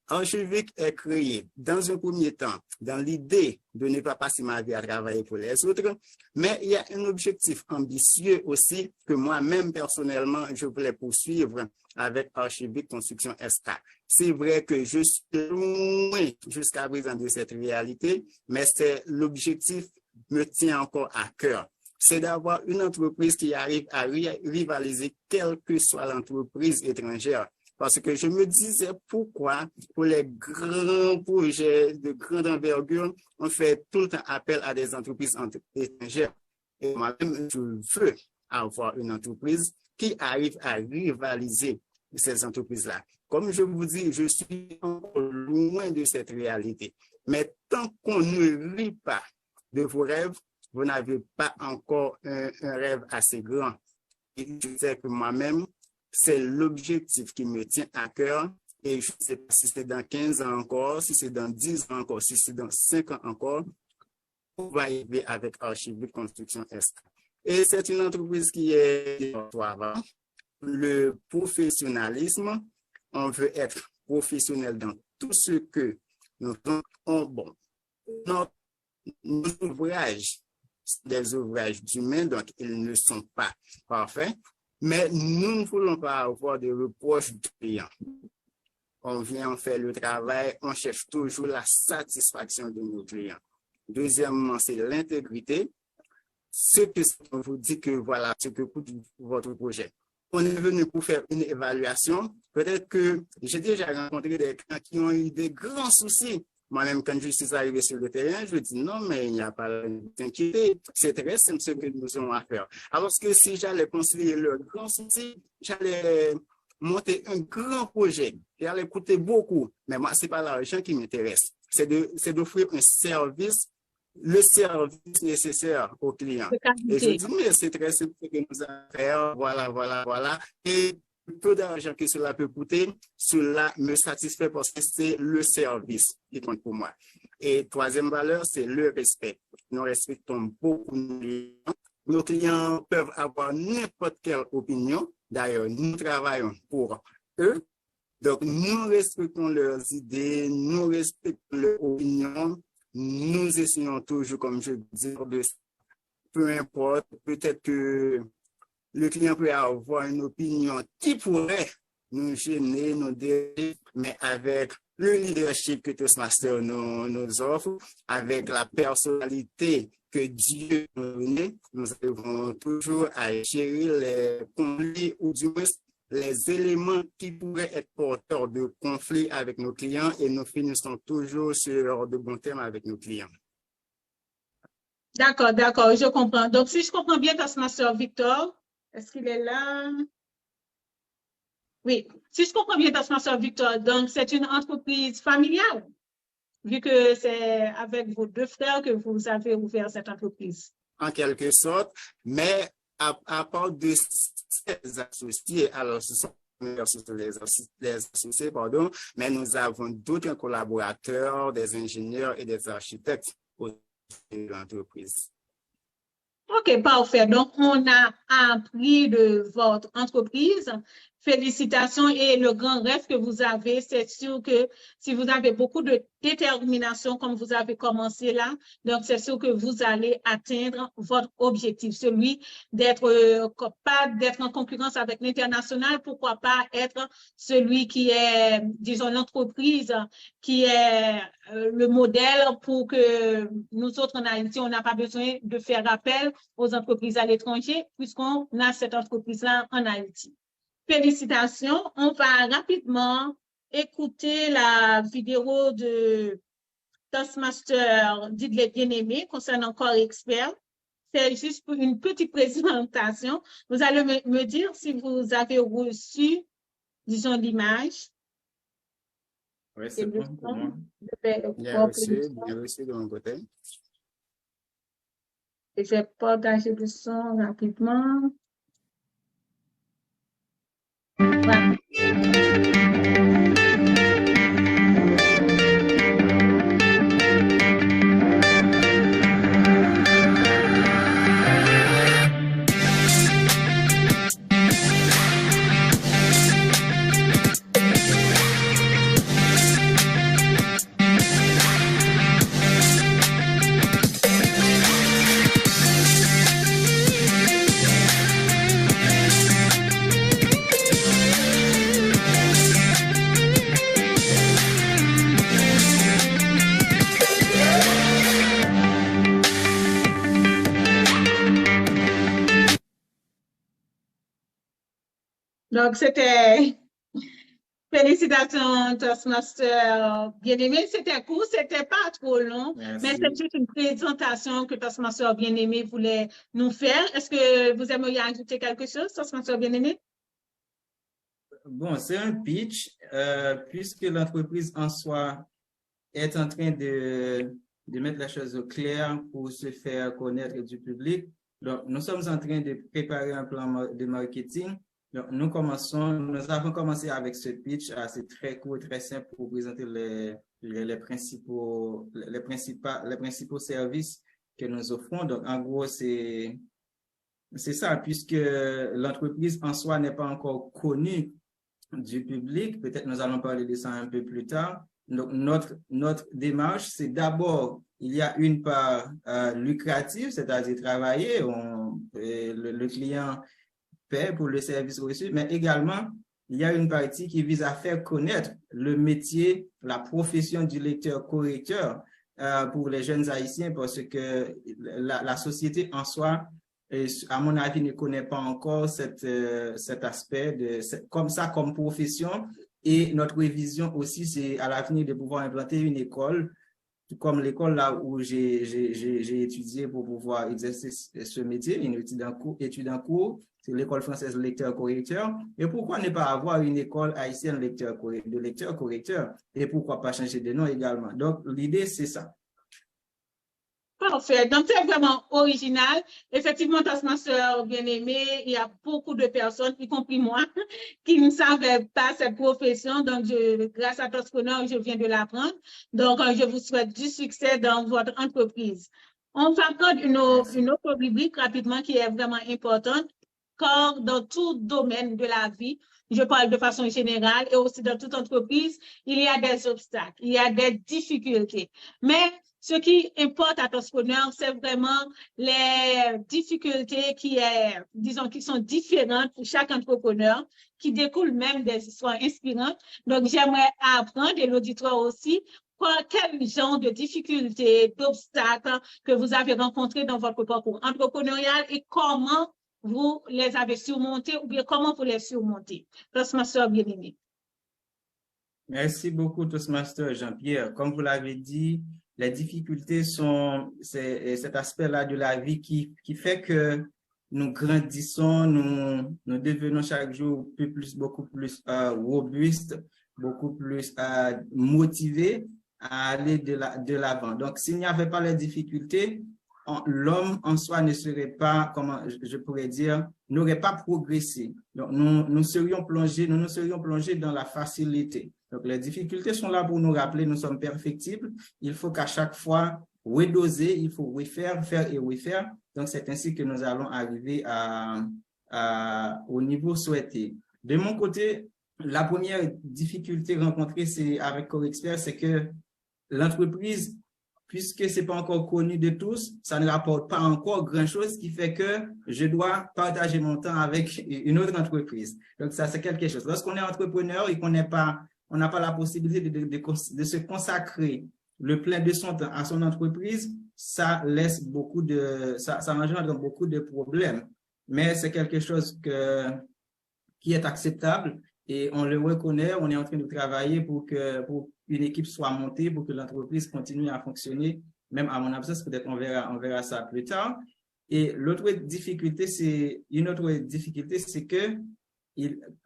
Archivic est créé dans un premier temps dans l'idée de ne pas passer ma vie à travailler pour les autres, mais il y a un objectif ambitieux aussi que moi-même personnellement je voulais poursuivre avec Archivic Construction SA. C'est vrai que je suis loin jusqu'à présent de cette réalité, mais c'est l'objectif me tient encore à cœur. C'est d'avoir une entreprise qui arrive à rivaliser quelle que soit l'entreprise étrangère. Parce que je me disais pourquoi, pour les grands projets de grande envergure, on fait tout le temps appel à des entreprises étrangères. Et moi-même, je veux avoir une entreprise qui arrive à rivaliser ces entreprises-là. Comme je vous dis, je suis encore loin de cette réalité. Mais tant qu'on ne rit pas de vos rêves, vous n'avez pas encore un rêve assez grand. Et je sais que moi-même, c'est l'objectif qui me tient à cœur et je ne sais pas si c'est dans 15 ans encore, si c'est dans 10 ans encore, si c'est dans 5 ans encore, on va y aller avec Archivic Construction SA. Et c'est une entreprise qui est le professionnalisme. On veut être professionnel dans tout ce que nous faisons. Bon, nos ouvrages, des ouvrages humains, donc ils ne sont pas parfaits. Mais nous ne voulons pas avoir de reproches du client. On vient, on fait le travail, on cherche toujours la satisfaction de nos clients. Deuxièmement, c'est l'intégrité. Ce que on vous dit que voilà ce que coûte votre projet. On est venu pour faire une évaluation. Peut-être que j'ai déjà rencontré des clients qui ont eu des grands soucis. Moi-même, quand je suis arrivé sur le terrain, je dis non, mais il n'y a pas à t'inquiéter. C'est très simple ce que nous avons à faire. Alors que si j'allais conseiller le grand souci, j'allais monter un grand projet. J'allais coûter beaucoup. Mais moi, ce n'est pas l'argent qui m'intéresse. C'est d'offrir un service, le service nécessaire aux clients. Et je dis, mais c'est très simple ce que nous avons à faire. Voilà. Et le peu d'argent que cela peut coûter, cela me satisfait parce que c'est le service qui compte pour moi. Et troisième valeur, c'est le respect. Nous respectons beaucoup nos clients. Nos clients peuvent avoir n'importe quelle opinion. D'ailleurs, nous travaillons pour eux. Donc, nous respectons leurs idées, nous respectons leurs opinions. Nous essayons toujours, comme je dis, peu importe, peut-être que le client peut avoir une opinion qui pourrait nous gêner, nous déranger, mais avec le leadership que Toastmasters nous offre, avec la personnalité que Dieu nous donne, nous arrivons toujours à gérer les conflits ou du moins les éléments qui pourraient être porteurs de conflits avec nos clients et nous finissons toujours sur de bons termes avec nos clients. D'accord, je comprends. Donc, si je comprends bien, Toastmaster Victor, est-ce qu'il est là? Oui, si je comprends bien, Toastmaster Victor, donc c'est une entreprise familiale, vu que c'est avec vos 2 frères que vous avez ouvert cette entreprise. En quelque sorte, mais à part de ces associés, alors ce sont les associés, pardon, mais nous avons d'autres collaborateurs, des ingénieurs et des architectes de l'entreprise. OK, parfait. Donc, on a appris de votre entreprise Félicitations et le grand rêve que vous avez, c'est sûr que si vous avez beaucoup de détermination comme vous avez commencé là, donc c'est sûr que vous allez atteindre votre objectif, celui d'être capable d'être en concurrence avec l'international, pourquoi pas être celui qui est, disons, l'entreprise qui est le modèle pour que nous autres en Haïti, on n'a pas besoin de faire appel aux entreprises à l'étranger puisqu'on a cette entreprise-là en Haïti. Félicitations. On va rapidement écouter la vidéo de Toastmaster Didier Bien-Aimé concernant Corps Expert. C'est juste pour une petite présentation. Vous allez me dire si vous avez reçu, disons, l'image. Oui, c'est bon pour moi. Bien reçu de mon côté. Et je vais partager le son rapidement. Voilà. Donc, c'était félicitations, Toastmaster Bien-Aimé. C'était court, c'était pas trop long, Merci. mais c'est juste une présentation que Toastmaster Bien-Aimé voulait nous faire. Est-ce que vous aimeriez ajouter quelque chose, Toastmaster Bien-Aimé? Bon, c'est un pitch, puisque l'entreprise en soi est en train de mettre les choses au clair pour se faire connaître du public. Donc, nous sommes en train de préparer un plan de marketing. Donc, nous avons commencé avec ce pitch assez très court, très simple pour présenter les principaux services que nous offrons. Donc, en gros, c'est ça, puisque l'entreprise en soi n'est pas encore connue du public. Peut-être nous allons parler de ça un peu plus tard. Donc, notre démarche, c'est d'abord, il y a une part lucrative, c'est-à-dire travailler, le client paie pour le service reçu, mais également, il y a une partie qui vise à faire connaître le métier, la profession du lecteur-correcteur pour les jeunes Haïtiens, parce que la société en soi, à mon avis, ne connaît pas encore cet aspect comme profession. Et notre vision aussi, c'est à l'avenir de pouvoir implanter une école, comme l'école là où j'ai étudié pour pouvoir exercer ce métier, une étude en cours, c'est l'école française lecteur-correcteur. Et pourquoi ne pas avoir une école haïtienne de lecteur-correcteur? Et pourquoi pas changer de nom également? Donc, l'idée, c'est ça. Parfait. Donc, c'est vraiment original. Effectivement, Toastmaster Bien-Aimé, il y a beaucoup de personnes, y compris moi, qui ne savaient pas cette profession. Donc, grâce à Toastpreneur, je viens de l'apprendre. Donc, je vous souhaite du succès dans votre entreprise. On va prendre une autre rubrique rapidement qui est vraiment importante, car dans tout domaine de la vie, je parle de façon générale et aussi dans toute entreprise, il y a des obstacles, il y a des difficultés. Mais ce qui importe à Toastpreneur, c'est vraiment les difficultés qui sont différentes pour chaque entrepreneur, qui découlent même des histoires inspirantes. Donc, j'aimerais apprendre, et l'auditoire aussi, quel genre de difficultés, d'obstacles que vous avez rencontrés dans votre parcours entrepreneurial et comment vous les avez surmontés ou bien comment vous les surmontez. Toastmaster Bien-Aimé. Merci beaucoup, Toastmaster Jean-Pierre. Comme vous l'avez dit, les difficultés c'est cet aspect-là de la vie qui fait que nous grandissons, nous devenons chaque jour beaucoup plus robustes, beaucoup plus motivés à aller de l'avant. Donc, s'il n'y avait pas les difficultés, l'homme en soi ne serait pas, comment je pourrais dire, n'aurait pas progressé. Donc, nous nous serions plongés dans la facilité. Donc, les difficultés sont là pour nous rappeler, nous sommes perfectibles. Il faut qu'à chaque fois, redoser, il faut refaire, faire et refaire. Donc, c'est ainsi que nous allons arriver au niveau souhaité. De mon côté, la première difficulté rencontrée avec CoreXpert, c'est que l'entreprise, puisque c'est pas encore connu de tous, ça ne rapporte pas encore grand-chose, ce qui fait que je dois partager mon temps avec une autre entreprise. Donc, ça, c'est quelque chose. Lorsqu'on est entrepreneur et qu'on n'a pas la possibilité de se consacrer le plein de son temps à son entreprise, ça laisse ça engendre beaucoup de problèmes. Mais c'est quelque chose qui est acceptable et on le reconnaît. On est en train de travailler pour une équipe soit montée, pour que l'entreprise continue à fonctionner, même à mon absence. Peut-être on verra ça plus tard. Et l'autre difficulté, c'est que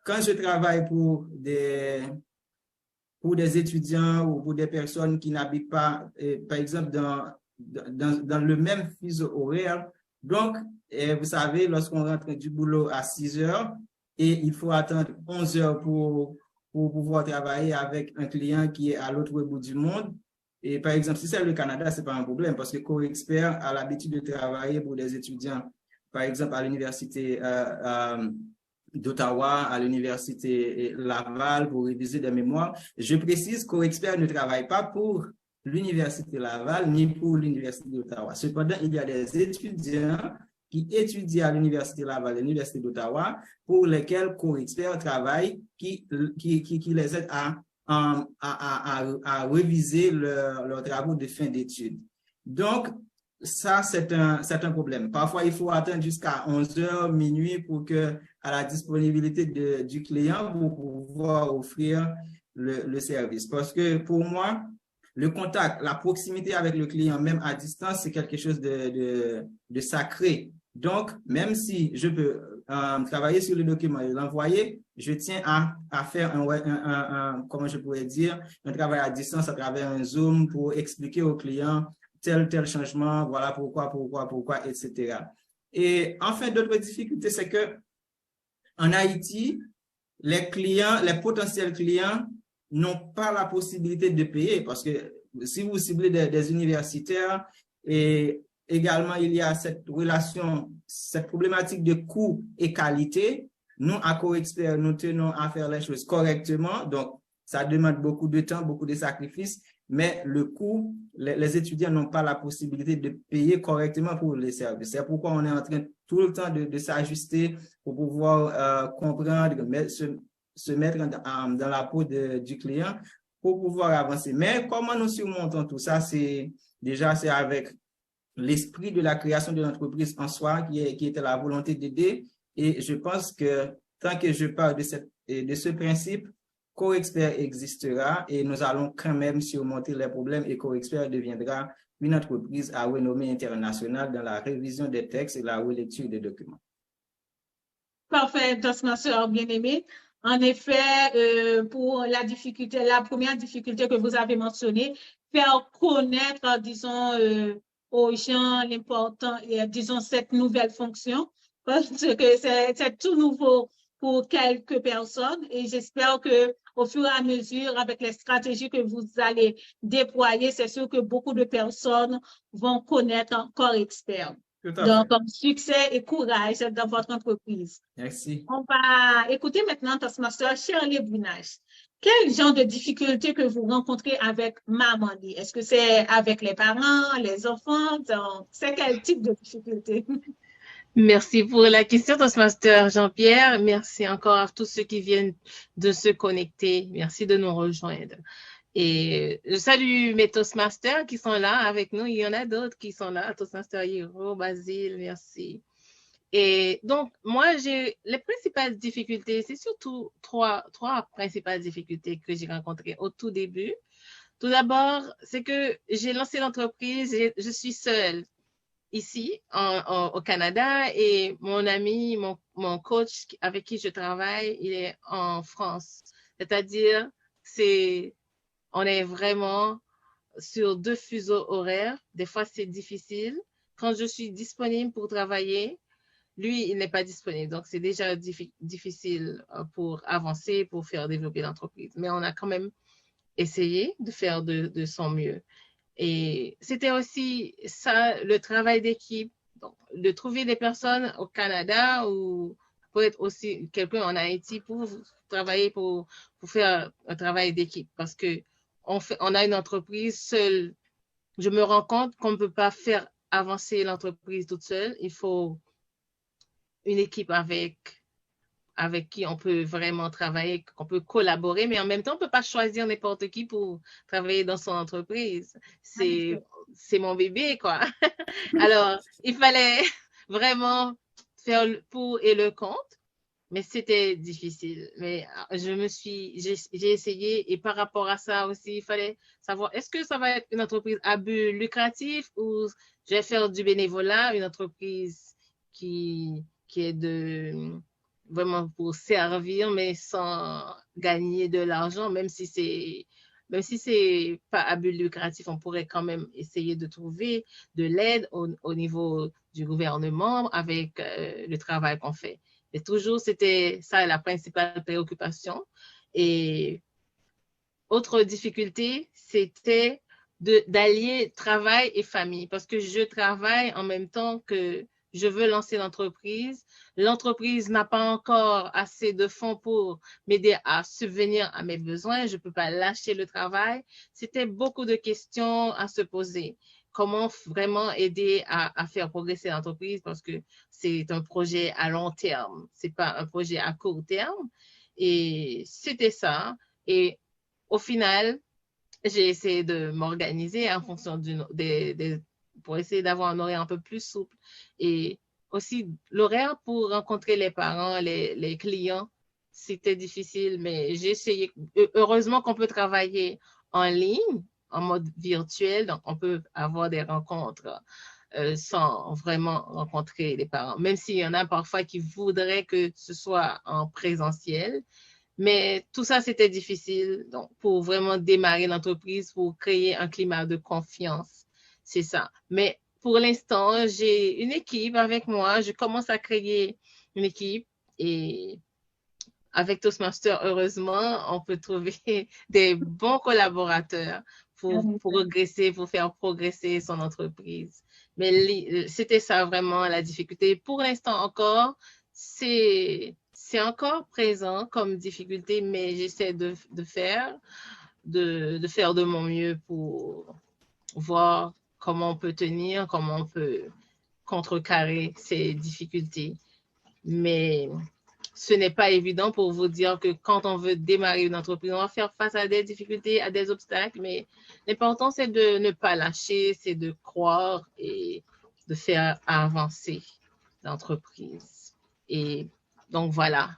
quand je travaille pour des étudiants ou pour des personnes qui n'habitent pas, par exemple, dans le même fuseau horaire. Donc, vous savez, lorsqu'on rentre du boulot à 6 heures et il faut attendre 11 heures pour pouvoir travailler avec un client qui est à l'autre bout du monde. Et par exemple, si c'est le Canada, c'est pas un problème parce que CoreXpert a l'habitude de travailler pour des étudiants, par exemple, à l'université d'Ottawa, à l'université Laval pour réviser des mémoires. Je précise que CoreXpert ne travaille pas pour l'université Laval ni pour l'université d'Ottawa. Cependant, il y a des étudiants qui étudient à l'université Laval et l'université d'Ottawa pour lesquels CoreXpert travaille, qui les aide à réviser leurs travaux de fin d'études. Donc, ça, c'est un problème. Parfois, il faut attendre jusqu'à 11 heures, minuit à la disponibilité du client pour pouvoir offrir le service. Parce que pour moi, le contact, la proximité avec le client, même à distance, c'est quelque chose de sacré. Donc, même si je peux travailler sur le document et l'envoyer, je tiens à faire comment je pourrais dire, un travail à distance à travers un Zoom pour expliquer au client tel changement, voilà pourquoi, etc. Et enfin, d'autres difficultés, c'est que en Haïti, les potentiels clients n'ont pas la possibilité de payer parce que si vous ciblez des universitaires et également il y a cette problématique de coût et qualité, nous à CoreXpert, nous tenons à faire les choses correctement, donc ça demande beaucoup de temps, beaucoup de sacrifices, mais le coût, les étudiants n'ont pas la possibilité de payer correctement pour les services. C'est pourquoi on est en train tout le temps de s'ajuster pour pouvoir comprendre, se mettre dans la peau du client pour pouvoir avancer. Mais comment nous surmontons tout ça? C'est avec l'esprit de la création de l'entreprise en soi qui était la volonté d'aider. Et je pense que tant que je parle de ce principe, CoreXpert existera et nous allons quand même surmonter les problèmes et CoreXpert deviendra une entreprise à renommée internationale dans la révision des textes et la relecture des documents. Parfait, Toastmaster bien-aimé. En effet, pour la première difficulté que vous avez mentionnée, faire connaître, disons, aux gens l'important, disons, cette nouvelle fonction, parce que c'est tout nouveau pour quelques personnes et j'espère que au fur et à mesure, avec les stratégies que vous allez déployer, c'est sûr que beaucoup de personnes vont connaître CoreXpert. Donc, succès et courage dans votre entreprise. Merci. On va écouter maintenant Toastmaster Shirley Brunage. Quel genre de difficultés que vous rencontrez avec Mamandi? Est-ce que c'est avec les parents, les enfants? C'est quel type de difficulté? Merci pour la question, Toastmaster Jean-Pierre. Merci encore à tous ceux qui viennent de se connecter. Merci de nous rejoindre. Et je salue mes Toastmasters qui sont là avec nous. Il y en a d'autres qui sont là. Toastmaster Hiro, Basile, merci. Et donc, moi, les principales difficultés, c'est surtout trois principales difficultés que j'ai rencontrées au tout début. Tout d'abord, c'est que j'ai lancé l'entreprise, je suis seule ici au Canada et mon ami, mon coach avec qui je travaille, il est en France. C'est-à-dire, on est vraiment sur 2 fuseaux horaires. Des fois, c'est difficile. Quand je suis disponible pour travailler, lui, il n'est pas disponible. Donc, c'est déjà difficile pour avancer, pour faire développer l'entreprise. Mais on a quand même essayé de faire de son mieux. Et c'était aussi ça, le travail d'équipe, de trouver des personnes au Canada ou peut être aussi quelqu'un en Haïti pour travailler, pour faire un travail d'équipe. Parce que on a une entreprise seule. Je me rends compte qu'on ne peut pas faire avancer l'entreprise toute seule. Il faut une équipe avec qui on peut vraiment travailler, qu'on peut collaborer, mais en même temps, on ne peut pas choisir n'importe qui pour travailler dans son entreprise. C'est mon bébé, quoi. Alors, il fallait vraiment faire le pour et le contre, mais c'était difficile. Mais j'ai essayé, et par rapport à ça aussi, il fallait savoir, est-ce que ça va être une entreprise à but lucratif ou je vais faire du bénévolat, une entreprise qui est vraiment pour servir, mais sans gagner de l'argent, même si c'est pas à but lucratif, on pourrait quand même essayer de trouver de l'aide au niveau du gouvernement avec le travail qu'on fait. Et toujours, c'était ça la principale préoccupation. Et autre difficulté, c'était d'allier travail et famille, parce que je travaille en même temps que je veux lancer l'entreprise. L'entreprise n'a pas encore assez de fonds pour m'aider à subvenir à mes besoins. Je ne peux pas lâcher le travail. C'était beaucoup de questions à se poser. Comment vraiment aider à faire progresser l'entreprise parce que c'est un projet à long terme. Ce n'est pas un projet à court terme. Et c'était ça. Et au final, j'ai essayé de m'organiser en fonction pour essayer d'avoir un horaire un peu plus souple. Et aussi, l'horaire pour rencontrer les parents, les clients, c'était difficile, mais j'ai essayé. Heureusement qu'on peut travailler en ligne, en mode virtuel, donc on peut avoir des rencontres sans vraiment rencontrer les parents, même s'il y en a parfois qui voudraient que ce soit en présentiel. Mais tout ça, c'était difficile donc, pour vraiment démarrer l'entreprise, pour créer un climat de confiance. C'est ça. Mais pour l'instant, j'ai une équipe avec moi. Je commence à créer une équipe et avec Toastmasters, heureusement, on peut trouver des bons collaborateurs pour progresser, pour faire progresser son entreprise. Mais c'était ça vraiment la difficulté. Pour l'instant encore, c'est encore présent comme difficulté, mais j'essaie de faire de mon mieux pour voir comment on peut tenir, comment on peut contrecarrer ces difficultés. Mais ce n'est pas évident pour vous dire que quand on veut démarrer une entreprise, on va faire face à des difficultés, à des obstacles, mais l'important, c'est de ne pas lâcher, c'est de croire et de faire avancer l'entreprise. Et donc, voilà.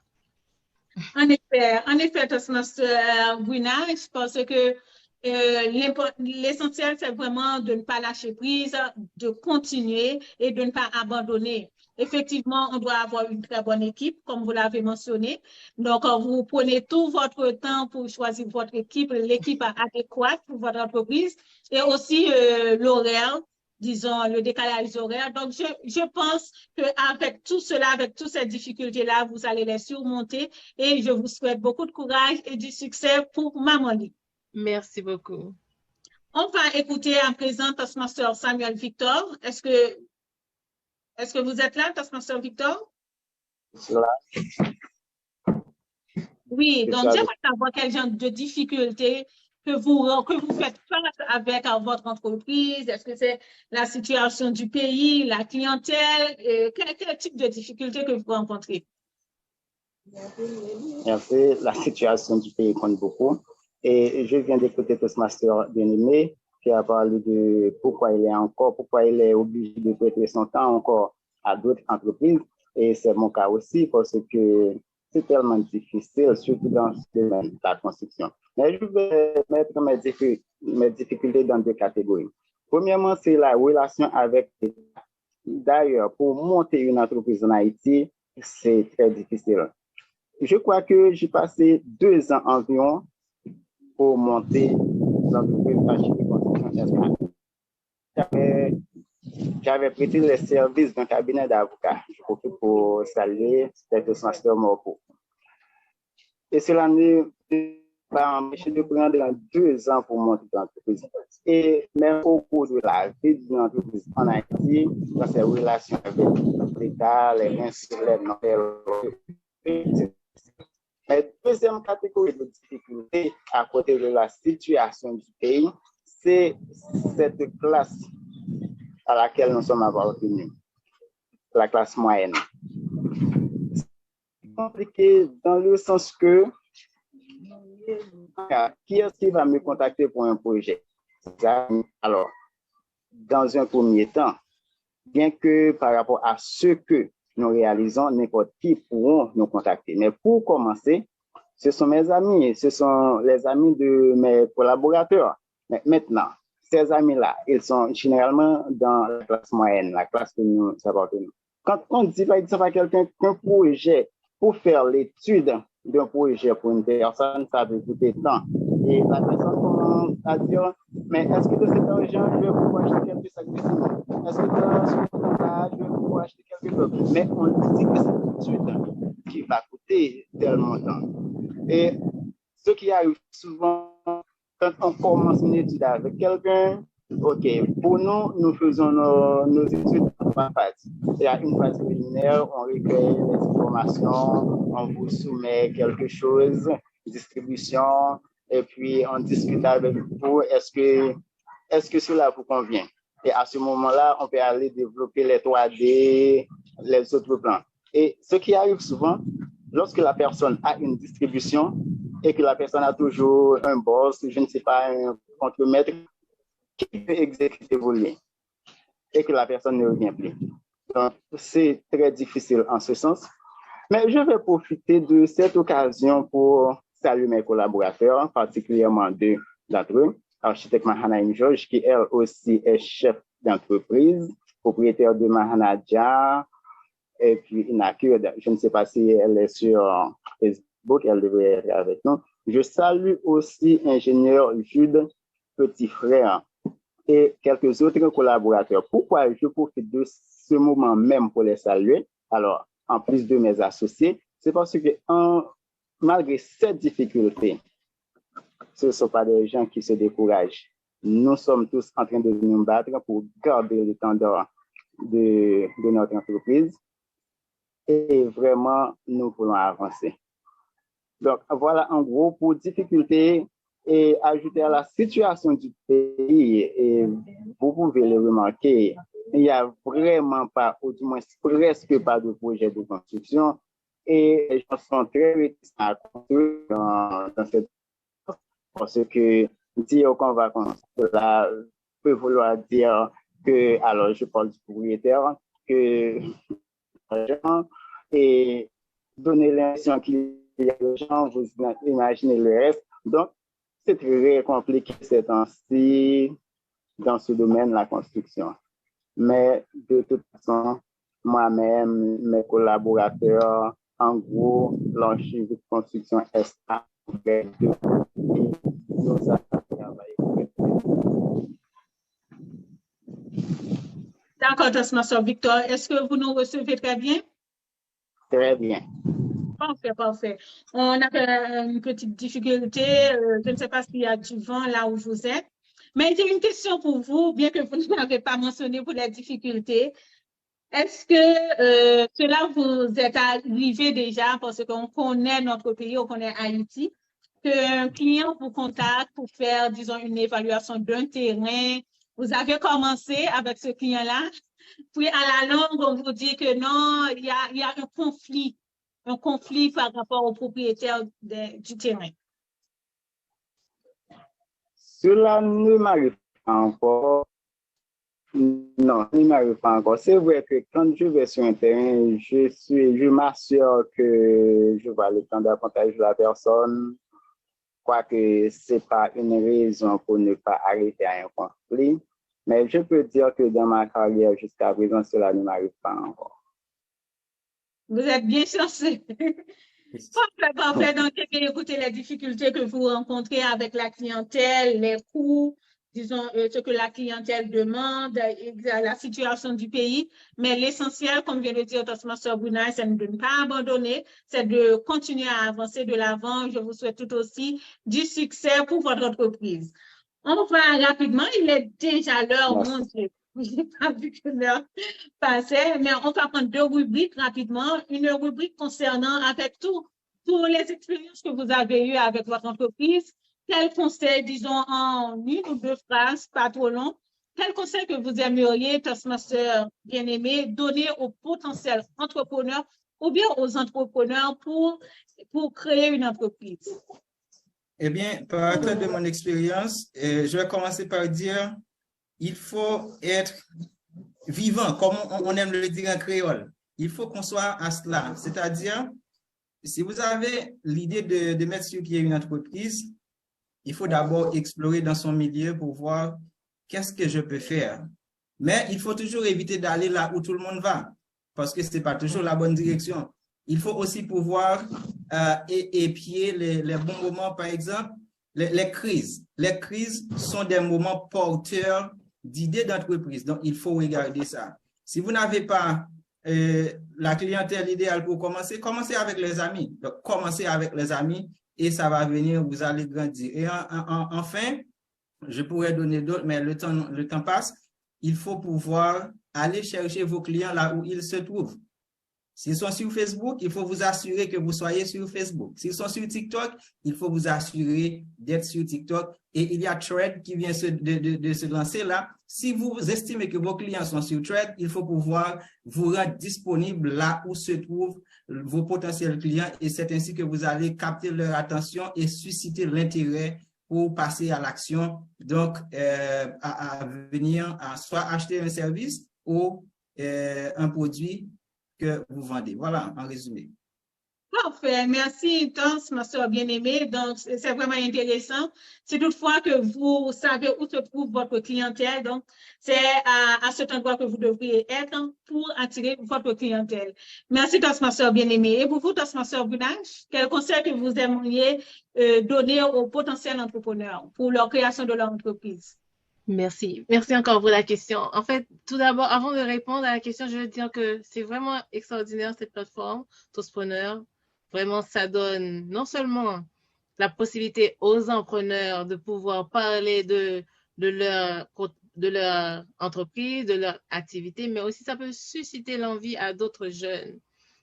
En effet, Toastmaster Bruna, je pense que l'essentiel, c'est vraiment de ne pas lâcher prise, de continuer et de ne pas abandonner. Effectivement, on doit avoir une très bonne équipe, comme vous l'avez mentionné. Donc, vous prenez tout votre temps pour choisir votre équipe, l'équipe adéquate pour votre entreprise et aussi l'horaire, disons, le décalage horaire. Donc, je pense qu'avec tout cela, avec toutes ces difficultés-là, vous allez les surmonter et je vous souhaite beaucoup de courage et du succès pour Mamoni. Merci beaucoup. On va écouter à présent Toastmaster Samuel Victor. Est-ce que vous êtes là, Toastmaster Victor? Là. Oui, donc j'aimerais savoir quel genre de difficultés que vous faites face avec votre entreprise. Est-ce que c'est la situation du pays, la clientèle? Quel type de difficultés que vous rencontrez? Merci. La situation du pays compte beaucoup. Et je viens d'écouter Toastmaster bien-aimé qui a parlé de pourquoi il est obligé de prêter son temps encore à d'autres entreprises. Et c'est mon cas aussi parce que c'est tellement difficile, surtout dans ce domaine de la construction. Mais je vais mettre mes difficultés dans deux catégories. Premièrement, c'est la relation avec l'État. D'ailleurs, pour monter une entreprise en Haïti, c'est très difficile. Je crois que j'ai passé 2 ans environ pour monter l'entreprise d'architecture construction. J'avais prêté les services d'un cabinet d'avocats. Je profite pour saluer Toastmaster Morco. Et cela ne m'a empêché de prendre 2 ans pour monter l'entreprise. Et même au cours de la vie d'une entreprise en Haïti, dans ses relations avec l'État, les institutions, Mais deuxième catégorie de difficulté à côté de la situation du pays, c'est cette classe à laquelle nous sommes appartenus, la classe moyenne. C'est compliqué dans le sens que qui est-ce qui va me contacter pour un projet? Alors, dans un premier temps, bien que par rapport à ce que nous réalisons, n'importe qui pourront nous contacter. Mais pour commencer, ce sont mes amis, ce sont les amis de mes collaborateurs. Mais maintenant, ces amis-là, ils sont généralement dans la classe moyenne, la classe que nous appartenons. Quand on dit par exemple à quelqu'un qu'un projet, pour faire l'étude d'un projet pour une personne, ça peut coûter tant. Et la personne commence à dire, mais est-ce que de cet argent, je vais pouvoir acheter quelques sacs de ciment? Est-ce que dans ce compte-là, je vais pouvoir acheter quelque chose? Mais on dit que c'est une étude qui va coûter tellement tant. Et ce qui arrive souvent, quand on commence une étude avec quelqu'un, OK, pour nous, nous faisons nos études en trois phases. Il y a une phase préliminaire, on recueille les informations, on vous soumet quelque chose, distribution, et puis on discute avec vous, est-ce que cela vous convient? Et à ce moment-là, on peut aller développer les 3D, les autres plans. Et ce qui arrive souvent, lorsque la personne a une distribution et que la personne a toujours un boss, je ne sais pas, un contremaître, qui peut exécuter vos liens et que la personne ne revient plus. Donc, c'est très difficile en ce sens. Mais je vais profiter de cette occasion pour saluer mes collaborateurs, particulièrement deux d'entre eux, architecte Mahana Georges, qui elle aussi est chef d'entreprise, propriétaire de Mahanadia, et puis Inacurde. Je ne sais pas si elle est sur Facebook, elle devrait être avec nous. Je salue aussi ingénieur Jude Petit Frère et quelques autres collaborateurs. Pourquoi je profite de ce moment même pour les saluer? Alors, en plus de mes associés, c'est parce que malgré cette difficulté, ce ne sont pas des gens qui se découragent. Nous sommes tous en train de nous battre pour garder l'étendard de notre entreprise et vraiment, nous voulons avancer. Donc, voilà en gros pour difficulté et ajouter à la situation du pays, et vous pouvez le remarquer, il n'y a vraiment pas, ou du moins presque pas de projet de construction et les gens sont très réticents à construire dans cette parce que dire qu'on va construire là peut vouloir dire que, alors je parle du propriétaire, que et donner l'impression qu'il y a des gens, vous imaginez le reste. Donc, c'est très compliqué ces temps-ci dans ce domaine, la construction. Mais de toute façon, moi-même, mes collaborateurs, en gros, l'archive de construction est stable. Nous allons travailler. D'accord, Toastmaster Victor. Est-ce que vous nous recevez très bien? Très bien. Parfait, parfait. On a une petite difficulté. Je ne sais pas s'il y a du vent là où vous êtes. Mais j'ai une question pour vous, bien que vous ne l'avez pas mentionné pour les difficultés. Est-ce que cela vous est arrivé déjà, parce qu'on connaît notre pays, on connaît Haïti, qu'un client vous contacte pour faire, disons, une évaluation d'un terrain. Vous avez commencé avec ce client-là, puis à la longue, on vous dit que non, il y a un conflit par rapport au propriétaire du terrain. Cela ne m'arrive pas encore. Non, il ne m'arrive pas encore. C'est vrai que quand je vais sur un terrain, je m'assure que je vois le temps d'avantage de la personne, quoique ce n'est pas une raison pour ne pas arrêter à un conflit. Mais je peux dire que dans ma carrière jusqu'à présent, cela ne m'arrive pas encore. Vous êtes bien chanceux. Parfait. Donc, écoutez les difficultés que vous rencontrez avec la clientèle, les coûts, disons, ce que la clientèle demande, la situation du pays. Mais l'essentiel, comme vient de dire Toastmaster Brunei, c'est de ne pas abandonner, c'est de continuer à avancer de l'avant. Je vous souhaite tout aussi du succès pour votre entreprise. On va rapidement, il est déjà l'heure, mon Dieu. Je n'ai pas vu que l'heure passait, mais on va prendre deux rubriques rapidement. Une rubrique concernant avec pour les expériences que vous avez eues avec votre entreprise. Quel conseil, disons en une ou deux phrases, pas trop long, quel conseil que vous aimeriez, Toastmaster bien-aimé, donner aux potentiels entrepreneurs ou bien aux entrepreneurs pour créer une entreprise? Eh bien, partant de mon expérience, je vais commencer par dire, il faut être vivant, comme on aime le dire en créole. Il faut qu'on soit à cela. C'est-à-dire, si vous avez l'idée de mettre sur pied une entreprise, il faut d'abord explorer dans son milieu pour voir qu'est-ce que je peux faire. Mais il faut toujours éviter d'aller là où tout le monde va, parce que ce n'est pas toujours la bonne direction. Il faut aussi pouvoir épier les bons moments, par exemple, les crises. Les crises sont des moments porteurs d'idées d'entreprise. Donc, il faut regarder ça. Si vous n'avez pas la clientèle idéale pour commencer, commencez avec les amis. Donc, commencez avec les amis et ça va venir, vous allez grandir. Et enfin, je pourrais donner d'autres, mais le temps passe. Il faut pouvoir aller chercher vos clients là où ils se trouvent. S'ils sont sur Facebook, il faut vous assurer que vous soyez sur Facebook. S'ils sont sur TikTok, il faut vous assurer d'être sur TikTok. Et il y a Thread qui vient de se lancer là. Si vous estimez que vos clients sont sur Thread, il faut pouvoir vous rendre disponible là où se trouvent vos potentiels clients. Et c'est ainsi que vous allez capter leur attention et susciter l'intérêt pour passer à l'action. Donc, à venir à soit acheter un service ou un produit que vous vendez. Voilà, en résumé. Parfait. Merci, Toastmaster bien-aimé. Donc, c'est vraiment intéressant. C'est toutefois que vous savez où se trouve votre clientèle. Donc, c'est à cet endroit que vous devriez être pour attirer votre clientèle. Merci, Toastmaster bien-aimé. Et pour vous, Toastmaster Brunage, quel conseil que vous aimeriez donner aux potentiels entrepreneurs pour leur création de leur entreprise? Merci. Merci encore pour la question. En fait, tout d'abord, avant de répondre à la question, je veux dire que c'est vraiment extraordinaire cette plateforme, Toastpreneur. Vraiment, ça donne non seulement la possibilité aux entrepreneurs de pouvoir parler de leur entreprise, de leur activité, mais aussi ça peut susciter l'envie à d'autres jeunes.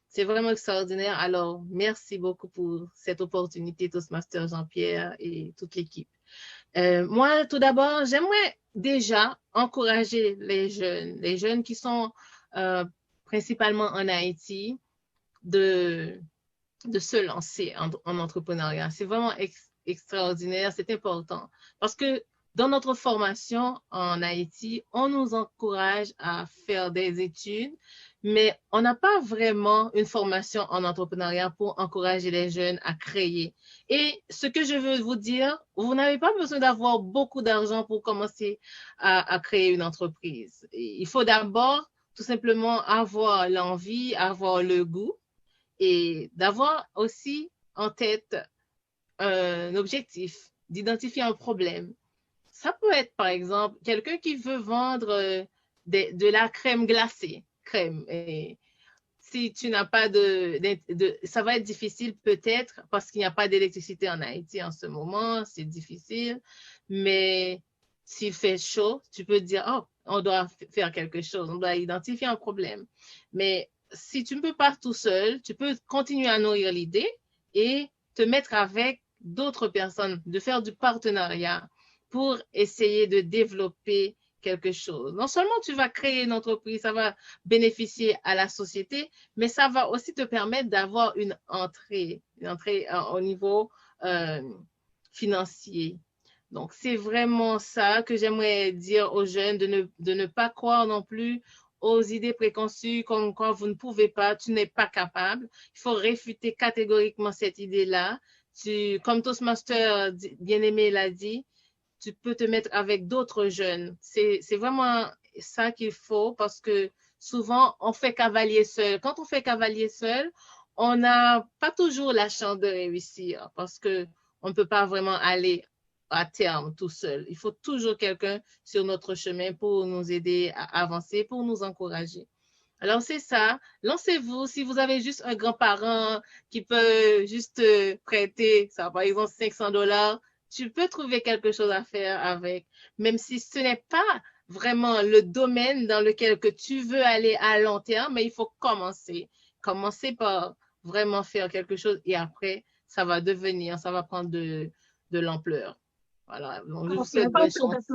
C'est vraiment extraordinaire. Alors, merci beaucoup pour cette opportunité, Toastmaster Jean-Pierre et toute l'équipe. Moi, tout d'abord, j'aimerais déjà encourager les jeunes qui sont principalement en Haïti, de se lancer en entrepreneuriat. C'est vraiment extraordinaire, c'est important. Parce que dans notre formation en Haïti, on nous encourage à faire des études, mais on n'a pas vraiment une formation en entrepreneuriat pour encourager les jeunes à créer. Et ce que je veux vous dire, vous n'avez pas besoin d'avoir beaucoup d'argent pour commencer à créer une entreprise. Il faut d'abord tout simplement avoir l'envie, avoir le goût et d'avoir aussi en tête un objectif, d'identifier un problème. Ça peut être, par exemple, quelqu'un qui veut vendre de la crème glacée. Et si tu n'as pas ça va être difficile peut-être parce qu'il n'y a pas d'électricité en Haïti en ce moment, c'est difficile. Mais s'il fait chaud, tu peux dire, oh, on doit faire quelque chose, on doit identifier un problème. Mais si tu ne peux pas tout seul, tu peux continuer à nourrir l'idée et te mettre avec d'autres personnes, de faire du partenariat pour essayer de développer quelque chose. Non seulement tu vas créer une entreprise, ça va bénéficier à la société, mais ça va aussi te permettre d'avoir une entrée au niveau financier. Donc, c'est vraiment ça que j'aimerais dire aux jeunes, de ne pas croire non plus aux idées préconçues comme quoi vous ne pouvez pas, tu n'es pas capable. Il faut réfuter catégoriquement cette idée-là. Comme Toastmaster bien-aimé l'a dit, tu peux te mettre avec d'autres jeunes. C'est vraiment ça qu'il faut parce que souvent, on fait cavalier seul. Quand on fait cavalier seul, on n'a pas toujours la chance de réussir parce qu'on ne peut pas vraiment aller à terme tout seul. Il faut toujours quelqu'un sur notre chemin pour nous aider à avancer, pour nous encourager. Alors, c'est ça. Lancez-vous. Si vous avez juste un grand-parent qui peut juste prêter, ça, par exemple, $500, tu peux trouver quelque chose à faire avec, même si ce n'est pas vraiment le domaine dans lequel que tu veux aller à long terme, mais il faut commencer. Commencer par vraiment faire quelque chose et après, ça va prendre de l'ampleur. Voilà, donc je vous souhaite bonne chance.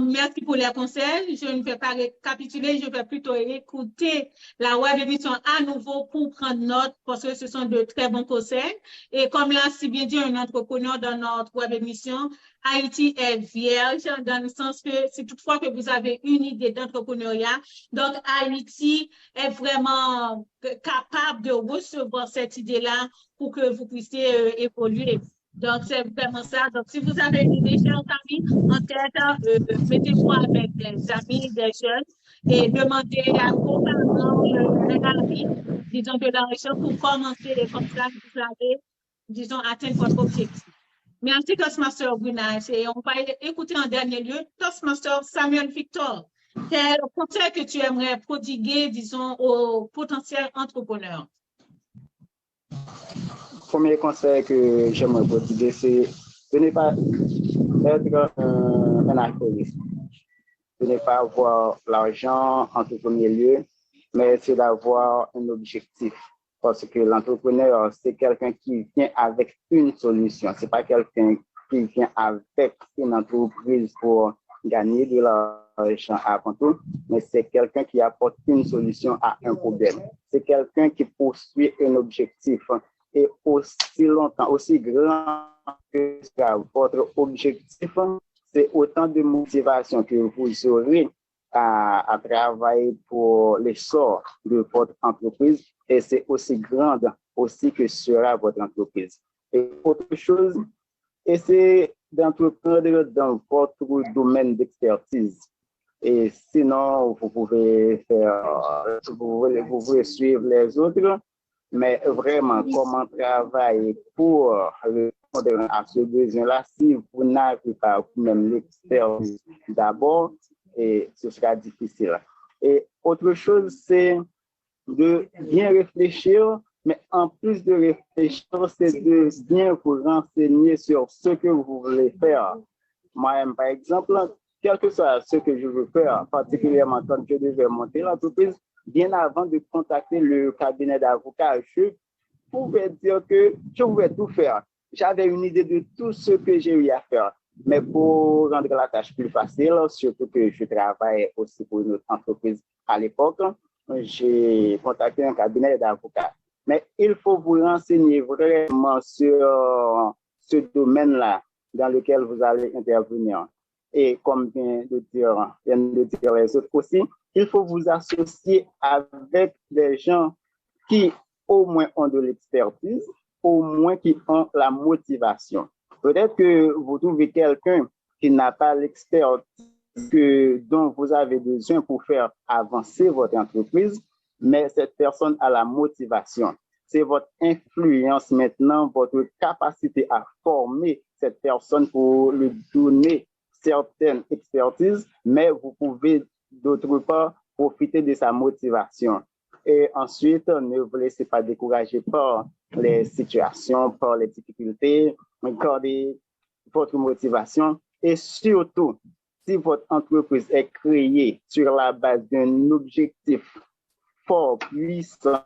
Merci pour les conseils. Je ne vais pas récapituler, je vais plutôt écouter la web émission à nouveau pour prendre note parce que ce sont de très bons conseils. Et comme l'a si bien dit un entrepreneur dans notre web émission, Haïti est vierge dans le sens que c'est toutefois que vous avez une idée d'entrepreneuriat, donc Haïti est vraiment capable de recevoir cette idée-là pour que vous puissiez évoluer. Donc, c'est vraiment ça. Donc, si vous avez une idée, chers amis, en tête, mettez-vous avec des amis, des jeunes et demandez à vos parents leur avis, disons, de la recherche pour commencer et comme ça, vous allez, disons, atteindre votre objectif. Merci, Toastmaster Gunash. Et on va écouter en dernier lieu Toastmaster Samuel Victor. Quel conseil que tu aimerais prodiguer, disons, aux potentiels entrepreneurs? Premier conseil que j'aimerais prodiguer, c'est de ne pas être un alcooliste, de ne pas avoir l'argent en tout premier lieu, mais c'est d'avoir un objectif. Parce que l'entrepreneur, c'est quelqu'un qui vient avec une solution. C'est pas quelqu'un qui vient avec une entreprise pour gagner de l'argent avant tout, mais c'est quelqu'un qui apporte une solution à un problème. C'est quelqu'un qui poursuit un objectif. Et aussi longtemps, aussi grand que votre objectif, c'est autant de motivation que vous aurez à travailler pour l'essor de votre entreprise et c'est aussi grande aussi que sera votre entreprise. Et autre chose, essayez d'entreprendre dans votre domaine d'expertise. Et sinon, vous pouvez suivre les autres. Mais vraiment, comment travailler pour répondre à ce besoin-là si vous n'avez pas vous-même l'expérience d'abord, et ce sera difficile. Et autre chose, c'est de bien réfléchir, mais en plus de réfléchir, c'est de bien vous renseigner sur ce que vous voulez faire. Moi-même, par exemple, quel que soit ce que je veux faire, particulièrement quand je devais monter l'entreprise, bien avant de contacter le cabinet d'avocats, je pouvais dire que je pouvais tout faire. J'avais une idée de tout ce que j'ai eu à faire. Mais pour rendre la tâche plus facile, surtout que je travaillais aussi pour une autre entreprise à l'époque, j'ai contacté un cabinet d'avocats. Mais il faut vous renseigner vraiment sur ce domaine-là dans lequel vous allez intervenir. Et comme viennent de dire les autres aussi, il faut vous associer avec des gens qui au moins ont de l'expertise, au moins qui ont la motivation. Peut-être que vous trouvez quelqu'un qui n'a pas l'expertise dont vous avez besoin pour faire avancer votre entreprise, mais cette personne a la motivation. C'est votre influence maintenant, votre capacité à former cette personne pour lui donner certaines expertises, mais vous pouvez d'autre part profiter de sa motivation. Et ensuite, ne vous laissez pas décourager par les situations, par les difficultés, gardez votre motivation et surtout, si votre entreprise est créée sur la base d'un objectif fort, puissant,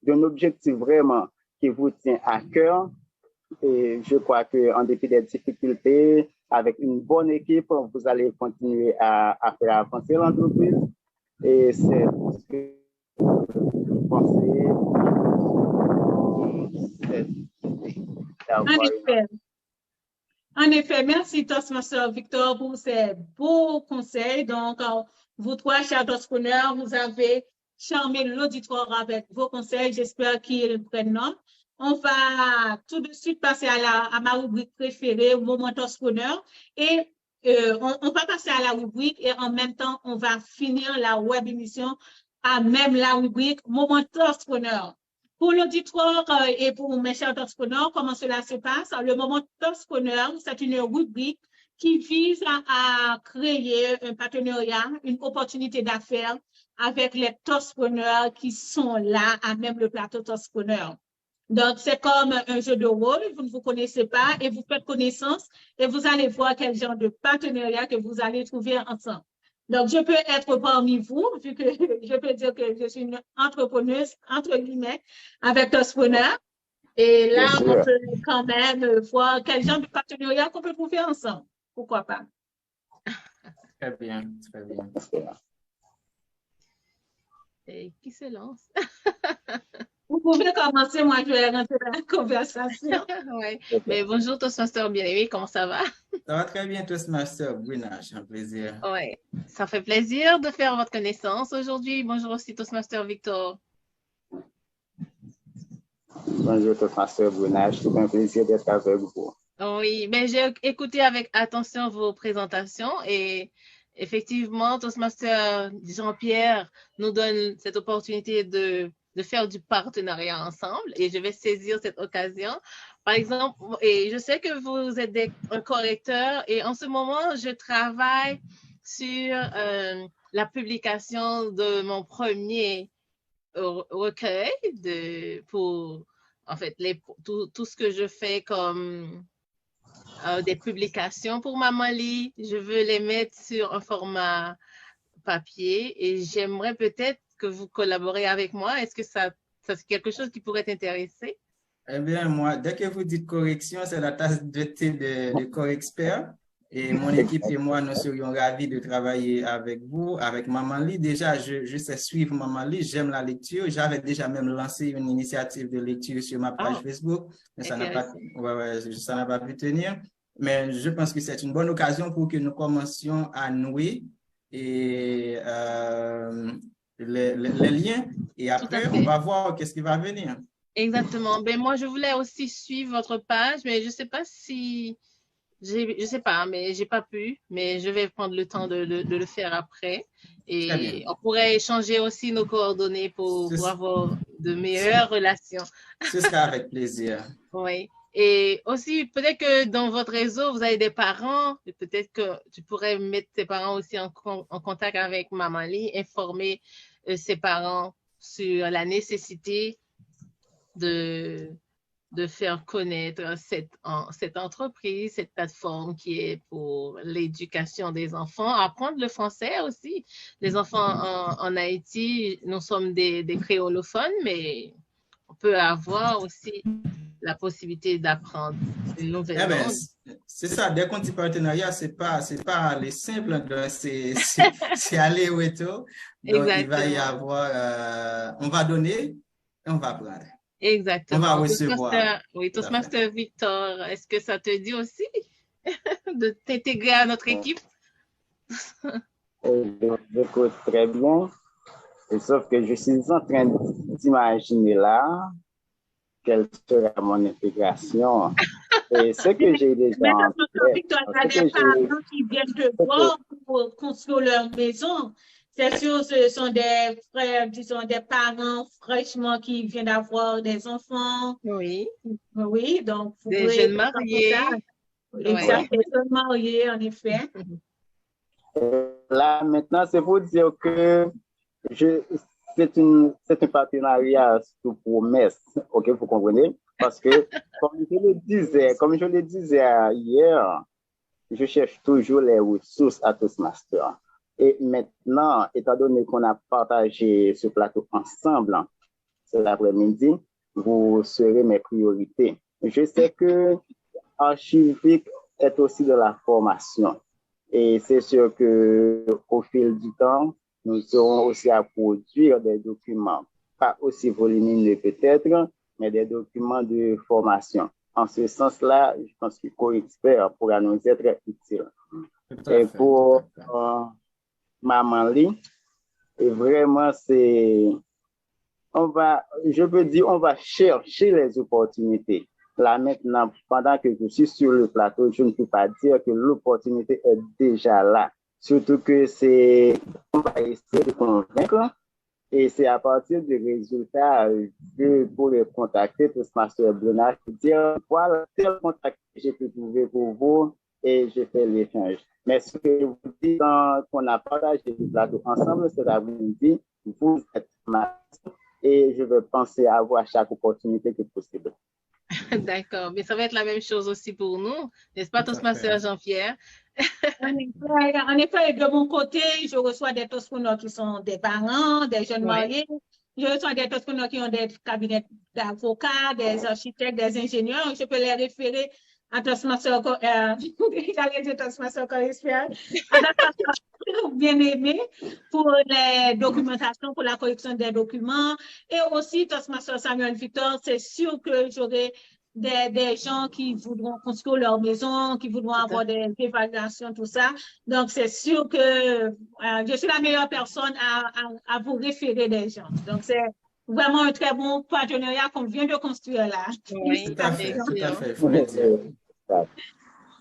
d'un objectif vraiment qui vous tient à cœur, et je crois qu'en dépit des difficultés, avec une bonne équipe, vous allez continuer à faire avancer l'entreprise. Et c'est ce que je pensais. En effet, merci Toastmaster Victor pour ces beaux conseils. Donc, vous trois, chers entrepreneurs, vous avez charmé l'auditoire avec vos conseils. J'espère qu'ils prennent note. On va tout de suite passer à ma rubrique préférée, Moment Entrepreneur. Et on va passer à la rubrique et en même temps, on va finir la web émission à même la rubrique Moment Entrepreneur. Pour l'auditoire et pour mes chers entrepreneurs, comment cela se passe? Le Moment Entrepreneur, c'est une rubrique qui vise à créer un partenariat, une opportunité d'affaires avec les entrepreneurs qui sont là à même le plateau entrepreneur. Donc, c'est comme un jeu de rôle, vous ne vous connaissez pas et vous faites connaissance et vous allez voir quel genre de partenariat que vous allez trouver ensemble. Donc, je peux être parmi vous, vu que je peux dire que je suis une entrepreneuse, entre guillemets, avec Toastpreneur. Et là, Bien sûr. on peut quand même voir quel genre de partenariat qu'on peut trouver ensemble. Pourquoi pas? Très bien, très bien. Et qui se lance? Vous pouvez commencer, moi je vais rentrer dans la conversation. Ouais. Mais bonjour Toastmaster bien-aimé, comment ça va? Ça va très bien, Toastmaster Brunage, un plaisir. Ouais, ça fait plaisir de faire votre connaissance aujourd'hui. Bonjour aussi Toastmaster Victor. Bonjour, Toastmaster Brunage. C'est un plaisir d'être avec vous. Oui, mais j'ai écouté avec attention vos présentations et effectivement, Toastmaster Jean-Pierre nous donne cette opportunité de faire du partenariat ensemble et je vais saisir cette occasion. Par exemple, et je sais que vous êtes un correcteur et en ce moment, je travaille sur la publication de mon premier recueil pour, en fait, tout ce que je fais comme des publications pour Mamali. Je veux les mettre sur un format papier et j'aimerais peut-être que vous collaborez avec moi. Est-ce que ça c'est quelque chose qui pourrait t'intéresser? Eh bien, moi, dès que vous dites correction, c'est la tasse de thé de Corexpert. Et mon équipe et moi, nous serions ravis de travailler avec vous, avec Mamali. Déjà, je sais suivre Mamali, j'aime la lecture. J'avais déjà même lancé une initiative de lecture sur ma page Facebook, mais ça n'a pas pu tenir. Mais je pense que c'est une bonne occasion pour que nous commencions à nouer et, les liens. Et après, on va voir qu'est-ce qui va venir. Exactement. Ben, moi, je voulais aussi suivre votre page, mais je ne sais pas si... Je sais pas, mais j'ai pas pu, mais je vais prendre le temps de le faire après. Et on pourrait échanger aussi nos coordonnées pour avoir de meilleures relations. Ce sera avec plaisir. Oui. Et aussi, peut-être que dans votre réseau, vous avez des parents, et peut-être que tu pourrais mettre tes parents aussi en contact avec Mamali, informer ses parents sur la nécessité de faire connaître cette entreprise, cette plateforme qui est pour l'éducation des enfants, apprendre le français aussi. Les enfants en Haïti, nous sommes des créolophones, mais on peut avoir aussi la possibilité d'apprendre une nouvelle langue. C'est ça, dès qu'on dit partenariat, c'est pas aller simple, c'est aller au retour. Donc, il va y avoir, on va donner et on va prendre. Exactement. On va recevoir. Oui, Toastmaster Victor, est-ce que ça te dit aussi de t'intégrer à notre équipe? J'écoute très bien, sauf que je suis en train d'imaginer là quelle sera mon intégration. Et ce que j'ai déjà en tête, Victor, il y a des parents qui viennent te voir pour construire leur maison. C'est sûr, ce sont des frères, disons, des parents fraîchement qui viennent d'avoir des enfants. Oui. Oui, donc vous des jeunes mariés. Exact, des jeunes mariés, en effet. Là, maintenant, c'est pour dire que c'est un partenariat sous promesse, ok, vous comprenez? Parce que, comme je le disais hier, je cherche toujours les ressources à Toastmaster. Et maintenant, étant donné qu'on a partagé ce plateau ensemble cet après-midi, vous serez mes priorités. Je sais que Archivic est aussi de la formation. Et c'est sûr qu'au fil du temps, nous aurons aussi à produire des documents, pas aussi volumineux peut-être, mais des documents de formation. En ce sens-là, je pense que Corexpert pourra nous être utile. Et pour Mamali, et vraiment, on va chercher les opportunités. Là maintenant, pendant que je suis sur le plateau, je ne peux pas dire que l'opportunité est déjà là. Surtout que on va essayer de convaincre et c'est à partir des résultats que pour les contacter, Toastmaster Brunage, dire voilà, tel contact que j'ai pu trouver pour vous et je fais l'échange. Mais ce que je vous dis quand on a partagé le plateau ensemble cet après-midi, vous êtes ma et et je vais penser à avoir chaque opportunité que possible. D'accord, mais ça va être la même chose aussi pour nous, n'est-ce pas, Tout à Toastmaster fait. Jean-Pierre? En effet, de mon côté, je reçois des toastpreneurs qui sont des parents, des jeunes Oui. mariés. Je reçois des toastpreneurs qui ont des cabinets d'avocats, des architectes, des ingénieurs. Je peux les référer à Toastmaster, j'allais dire Toastmaster Correspondant, à Toastmaster bien-aimé pour les documentations, pour la correction des documents. Et aussi Toastmaster Samuel Victor, c'est sûr que j'aurai des gens qui voudront construire leur maison, qui voudront avoir des évaluations, tout ça. Donc, c'est sûr que je suis la meilleure personne à vous référer des gens. Donc, c'est vraiment un très bon partenariat qu'on vient de construire là. Oui, Tout à fait, tout à excellent. fait, il faut le dire.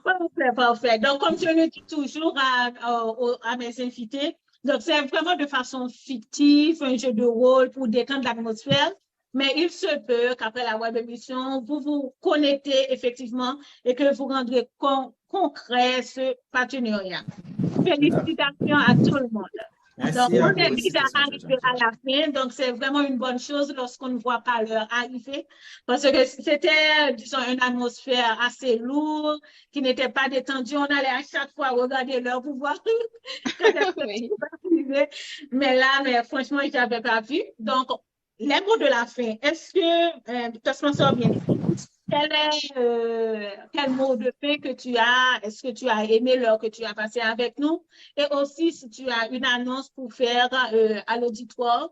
Parfait, parfait. Donc, comme je le dis toujours à mes invités, donc c'est vraiment de façon fictive, un jeu de rôle pour détendre l'atmosphère. Mais il se peut qu'après la web émission, vous vous connectez effectivement et que vous rendrez concret ce partenariat. Félicitations à tout le monde. Donc, Merci à on vous est aussi, déjà Toastmaster arrivé à Jean-Pierre. la fin, donc c'est vraiment une bonne chose lorsqu'on ne voit pas l'heure arriver, parce que c'était, disons, une atmosphère assez lourde, qui n'était pas détendue. On allait à chaque fois regarder l'heure pour voir quand est-ce que Oui. ça va arriver. Mais là, franchement, je n'avais pas vu. Donc, les mots de la fin, est-ce que, Toastmaster bien, quel mot de fin que tu as? Est-ce que tu as aimé l'heure que tu as passée avec nous? Et aussi, si tu as une annonce pour faire à l'auditoire,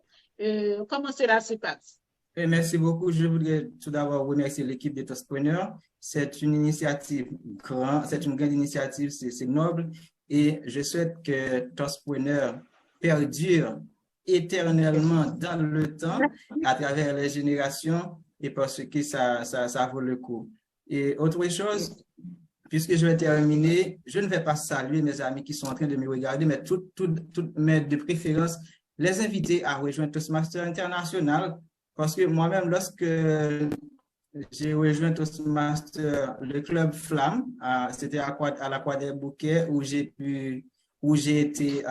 comment cela se passe? Et merci beaucoup. Je voudrais tout d'abord remercier l'équipe des Toastpreneurs. C'est une initiative c'est une grande initiative, c'est noble. Et je souhaite que Toastpreneurs perdure éternellement dans le temps, à travers les générations, et parce que ça vaut le coup. Et autre chose, puisque je vais terminer, je ne vais pas saluer mes amis qui sont en train de me regarder, mais de préférence, les inviter à rejoindre Toastmaster International, parce que moi-même, lorsque j'ai rejoint Toastmaster, le club Flamme, c'était à la Croix des Bouquets, où j'ai été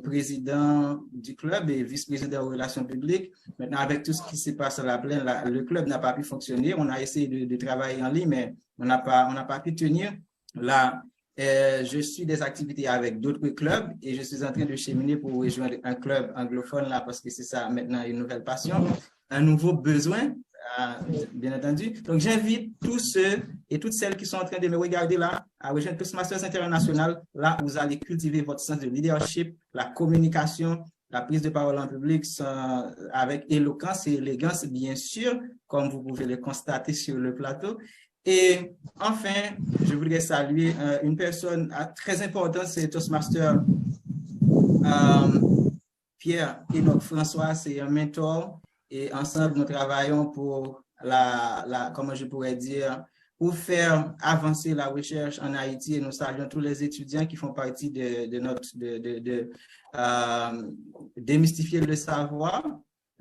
président du club et vice-président aux relations publiques. Maintenant, avec tout ce qui se passe à la plaine, le club n'a pas pu fonctionner. On a essayé de travailler en ligne, mais on n'a pas pu tenir. Là, je suis des activités avec d'autres clubs et je suis en train de cheminer pour rejoindre un club anglophone là, parce que c'est ça maintenant une nouvelle passion, un nouveau besoin, bien entendu. Donc, j'invite tous ceux et toutes celles qui sont en train de me regarder là à rejoindre Toastmasters International. Là, vous allez cultiver votre sens de leadership, la communication, la prise de parole en public avec éloquence et élégance, bien sûr, comme vous pouvez le constater sur le plateau. Et enfin, je voudrais saluer une personne très importante, c'est Toastmaster Pierre Enoch François, c'est un mentor. Et ensemble, nous travaillons pour comment je pourrais dire, pour faire avancer la recherche en Haïti. Et nous saluons tous les étudiants qui font partie de démystifier le savoir,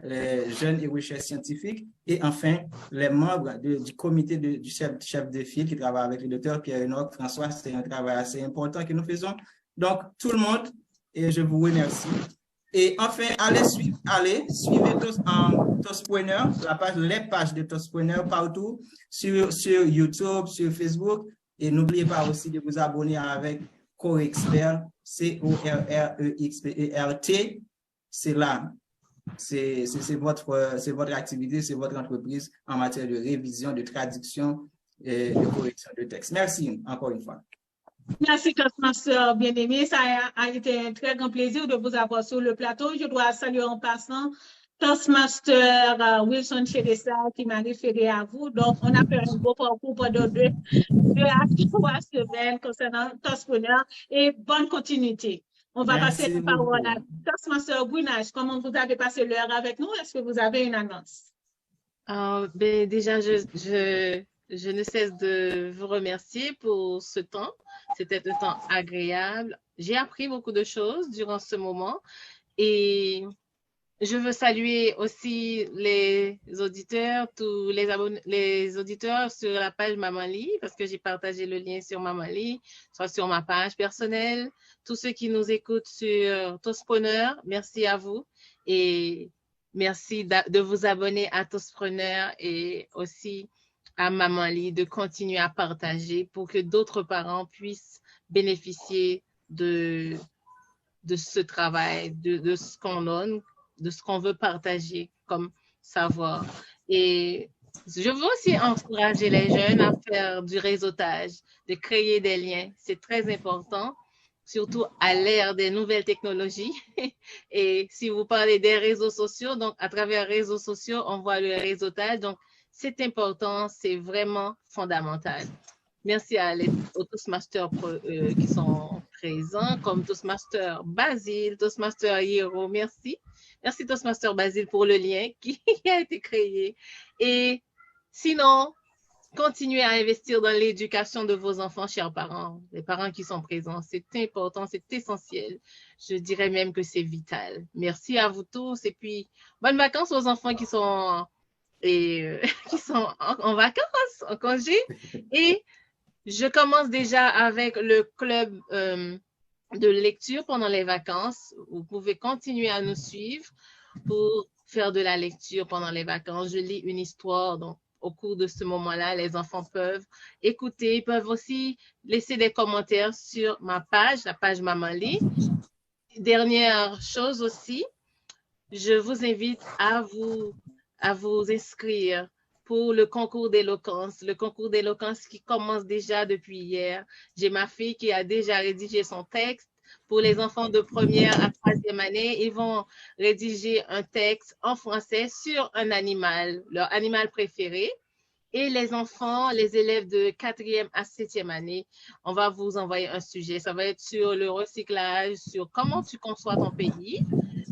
les jeunes et recherches scientifiques. Et enfin, les membres du comité du chef de file qui travaille avec le docteur Pierre Enoch François. C'est un travail assez important que nous faisons. Donc, tout le monde, et je vous remercie. Et enfin, suivez Toastpreneur, les pages de Toastpreneur partout, sur YouTube, sur Facebook. Et n'oubliez pas aussi de vous abonner avec Corexpert, CORREXPERT. C'est là. C'est votre activité, c'est votre entreprise en matière de révision, de traduction et de correction de texte. Merci encore une fois. Merci, Toastmaster bien-aimé. Ça a été un très grand plaisir de vous avoir sur le plateau. Je dois saluer en passant Toastmaster Wilson Chedessa qui m'a référé à vous. Donc, on a fait un beau parcours pendant 2 à 3 semaines concernant Toastpreneur et bonne continuité. On va passer la parole à Toastmaster Guinage. Comment vous avez passé l'heure avec nous? Est-ce que vous avez une annonce? Déjà, je ne cesse de vous remercier pour ce temps. C'était un temps agréable. J'ai appris beaucoup de choses durant ce moment et je veux saluer aussi les auditeurs, tous les auditeurs sur la page Mamali, parce que j'ai partagé le lien sur Mamali, soit sur ma page personnelle. Tous ceux qui nous écoutent sur Toastpreneur, merci à vous. Et Merci de vous abonner à Toastpreneur et aussi à Maman Lee de continuer à partager pour que d'autres parents puissent bénéficier de ce travail, de ce qu'on donne, de ce qu'on veut partager comme savoir. Et je veux aussi encourager les jeunes à faire du réseautage, de créer des liens. C'est très important, surtout à l'ère des nouvelles technologies. Et si vous parlez des réseaux sociaux, donc à travers les réseaux sociaux, on voit le réseautage. Donc, c'est important, c'est vraiment fondamental. Merci aux Toastmasters qui sont présents, comme Toastmaster Basile, Toastmaster Hiro, merci. Merci Toastmaster Basile pour le lien qui a été créé. Et sinon, continuez à investir dans l'éducation de vos enfants, chers parents, les parents qui sont présents. C'est important, c'est essentiel. Je dirais même que c'est vital. Merci à vous tous et puis bonnes vacances aux enfants qui sont, qui sont en vacances, en congé. Et je commence déjà avec le club de lecture pendant les vacances. Vous pouvez continuer à nous suivre pour faire de la lecture pendant les vacances. Je lis une histoire, donc au cours de ce moment-là, les enfants peuvent écouter, ils peuvent aussi laisser des commentaires sur ma page, la page Maman Lee. Dernière chose aussi, je vous invite à vous inscrire pour le concours d'éloquence. Le concours d'éloquence qui commence déjà depuis hier. J'ai ma fille qui a déjà rédigé son texte. Pour les enfants de première à troisième année, ils vont rédiger un texte en français sur un animal, leur animal préféré. Et les enfants, les élèves de 4e à 7e année, on va vous envoyer un sujet. Ça va être sur le recyclage, sur comment tu conçois ton pays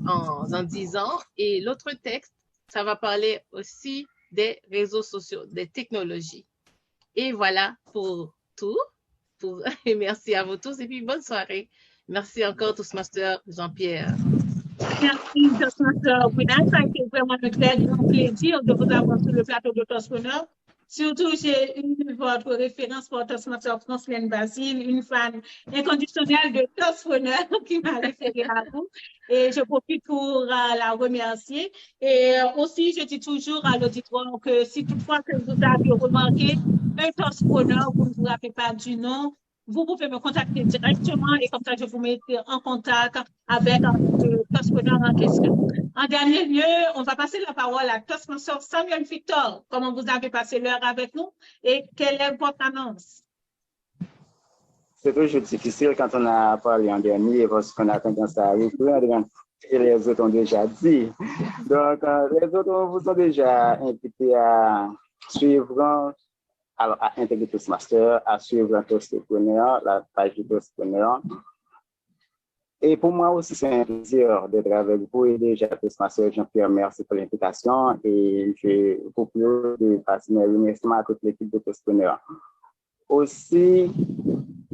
en 10 ans. Et l'autre texte, ça va parler aussi des réseaux sociaux, des technologies. Et voilà pour tout. Et merci à vous tous et puis bonne soirée. Merci encore, Toastmaster Jean-Pierre. Merci, Toastmaster Gouinal. Ça a été vraiment un très grand plaisir de vous avoir sur le plateau de Toastpreneur. Surtout, j'ai eu votre référence pour Toastmaster Francelène Basile, une fan inconditionnelle de Toastpreneur qui m'a référé à vous. Et je profite pour la remercier. Et aussi, je dis toujours à l'auditoire que si toutefois que vous avez remarqué un Toastpreneur, vous ne vous rappelez pas du nom, vous pouvez me contacter directement et comme ça, je vous mets en contact avec le Toastpreneur en question. En dernier lieu, on va passer la parole à Toastmaster Samuel Victor. Comment vous avez passé l'heure avec nous et quelle est votre annonce? C'est toujours difficile quand on a parlé en dernier parce qu'on a tendance à reprendre et les autres ont déjà dit. Donc, les autres vous ont déjà invité à suivre. Alors, à intégrer Toastmaster, à suivre Toastpreneur, la page de Toastpreneur. Et pour moi aussi, c'est un plaisir d'être avec vous. Et déjà, Toastmaster Jean-Pierre, merci pour l'invitation. Et je vous prie de passer mes remerciements à toute l'équipe de Toastpreneur. Aussi,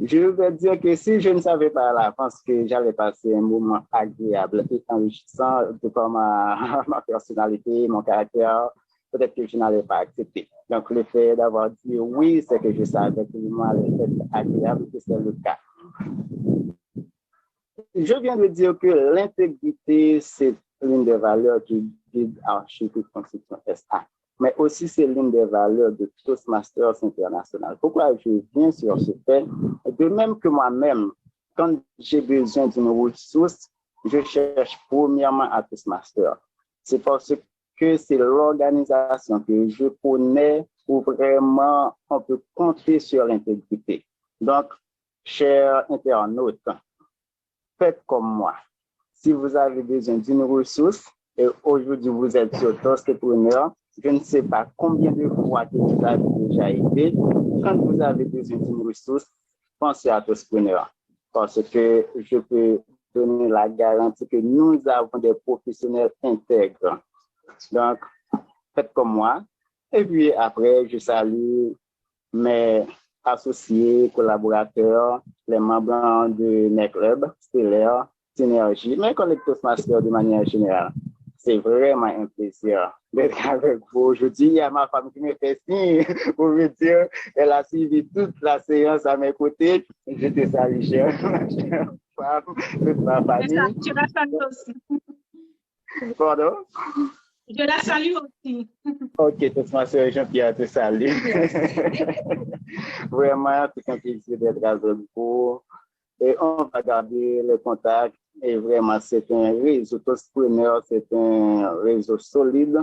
je veux dire que si je ne savais pas à l'avance que j'allais passer un moment agréable et enrichissant de par ma personnalité, mon caractère, peut-être que je n'allais pas accepter. Donc, le fait d'avoir dit oui, c'est que je savais que le moment allait être agréable et c'est le cas. Je viens de dire que l'intégrité, c'est l'une des valeurs qui guide Archipel Construction SA, mais aussi c'est l'une des valeurs de Toastmasters International. Pourquoi je viens sur ce fait? De même que moi-même, quand j'ai besoin d'une ressource, je cherche premièrement à Toastmasters. C'est parce que c'est l'organisation que je connais où vraiment on peut compter sur l'intégrité. Donc, chers internautes, faites comme moi. Si vous avez besoin d'une ressource, et aujourd'hui vous êtes sur Toastpreneur, je ne sais pas combien de fois que vous avez déjà été, quand vous avez besoin d'une ressource, pensez à Toastpreneur. Parce que je peux donner la garantie que nous avons des professionnels intègres. Donc, faites comme moi. Et puis après, je salue mes associés, collaborateurs, les membres de mes clubs, Stellaire, Synergie, mes collègues Toastmasters de manière générale. C'est vraiment un plaisir d'être avec vous aujourd'hui. Il y a ma femme qui me fait signe pour me dire qu'elle a suivi toute la séance à mes côtés. Je te salue, chère femme, toute ma famille. Tu la salues aussi. Pardon? Je la salue aussi. Ok, Toastmaster Jean-Pierre te salue. Vraiment, c'est un plaisir d'être avec vous. Et on va garder le contact. Et vraiment, c'est un réseau Toastpreneur, c'est un réseau solide.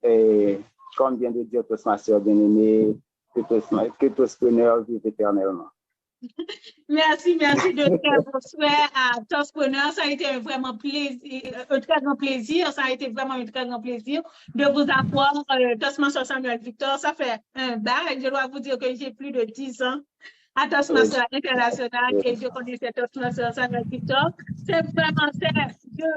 Et comme vient de dire Toastmaster bien-aimé, que Toastpreneur vive éternellement. Merci de très beaux souhaits à Toastpreneur. Ça a été vraiment un très grand plaisir. Ça a été vraiment un très grand plaisir de vous avoir, Toastmaster Samuel Victor. Ça fait un bail. Je dois vous dire que j'ai plus de 10 ans à Toastmaster International et je connaissais Toastmaster Samuel Victor. C'est vraiment,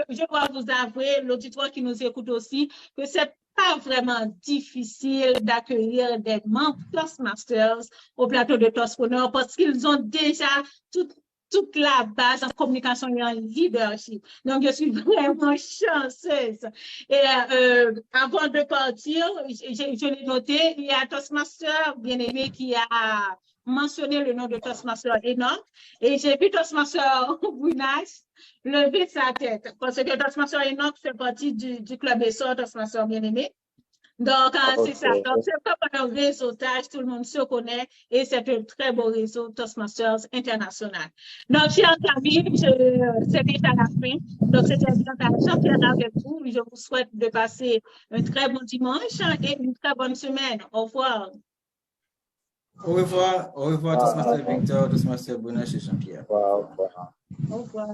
je dois vous avouer, l'auditoire qui nous écoute aussi, que c'est pas vraiment difficile d'accueillir des membres Toastmasters au plateau de Toastpreneur parce qu'ils ont déjà toute la base en communication et en leadership. Donc, je suis vraiment chanceuse. Et avant de partir, je l'ai noté, il y a Toastmaster bien-aimé qui a mentionné le nom de Toastmaster Enoch. Et j'ai vu Toastmaster Brunache lever sa tête parce que Toastmaster Enoch fait partie du club ESSOR, Toastmaster bien-aimé. Donc, c'est ça. Donc, c'est pas un réseautage, tout le monde se connaît et c'est un très beau réseau Toastmasters International. Donc, chers amis, c'est déjà la fin. Donc, c'était un plaisir d'être avec vous. Je vous souhaite de passer un très bon dimanche et une très bonne semaine. Au revoir. Au revoir, Toastmaster Victor, Toastmaster Brunache et Jean-Pierre. Wow. Au revoir.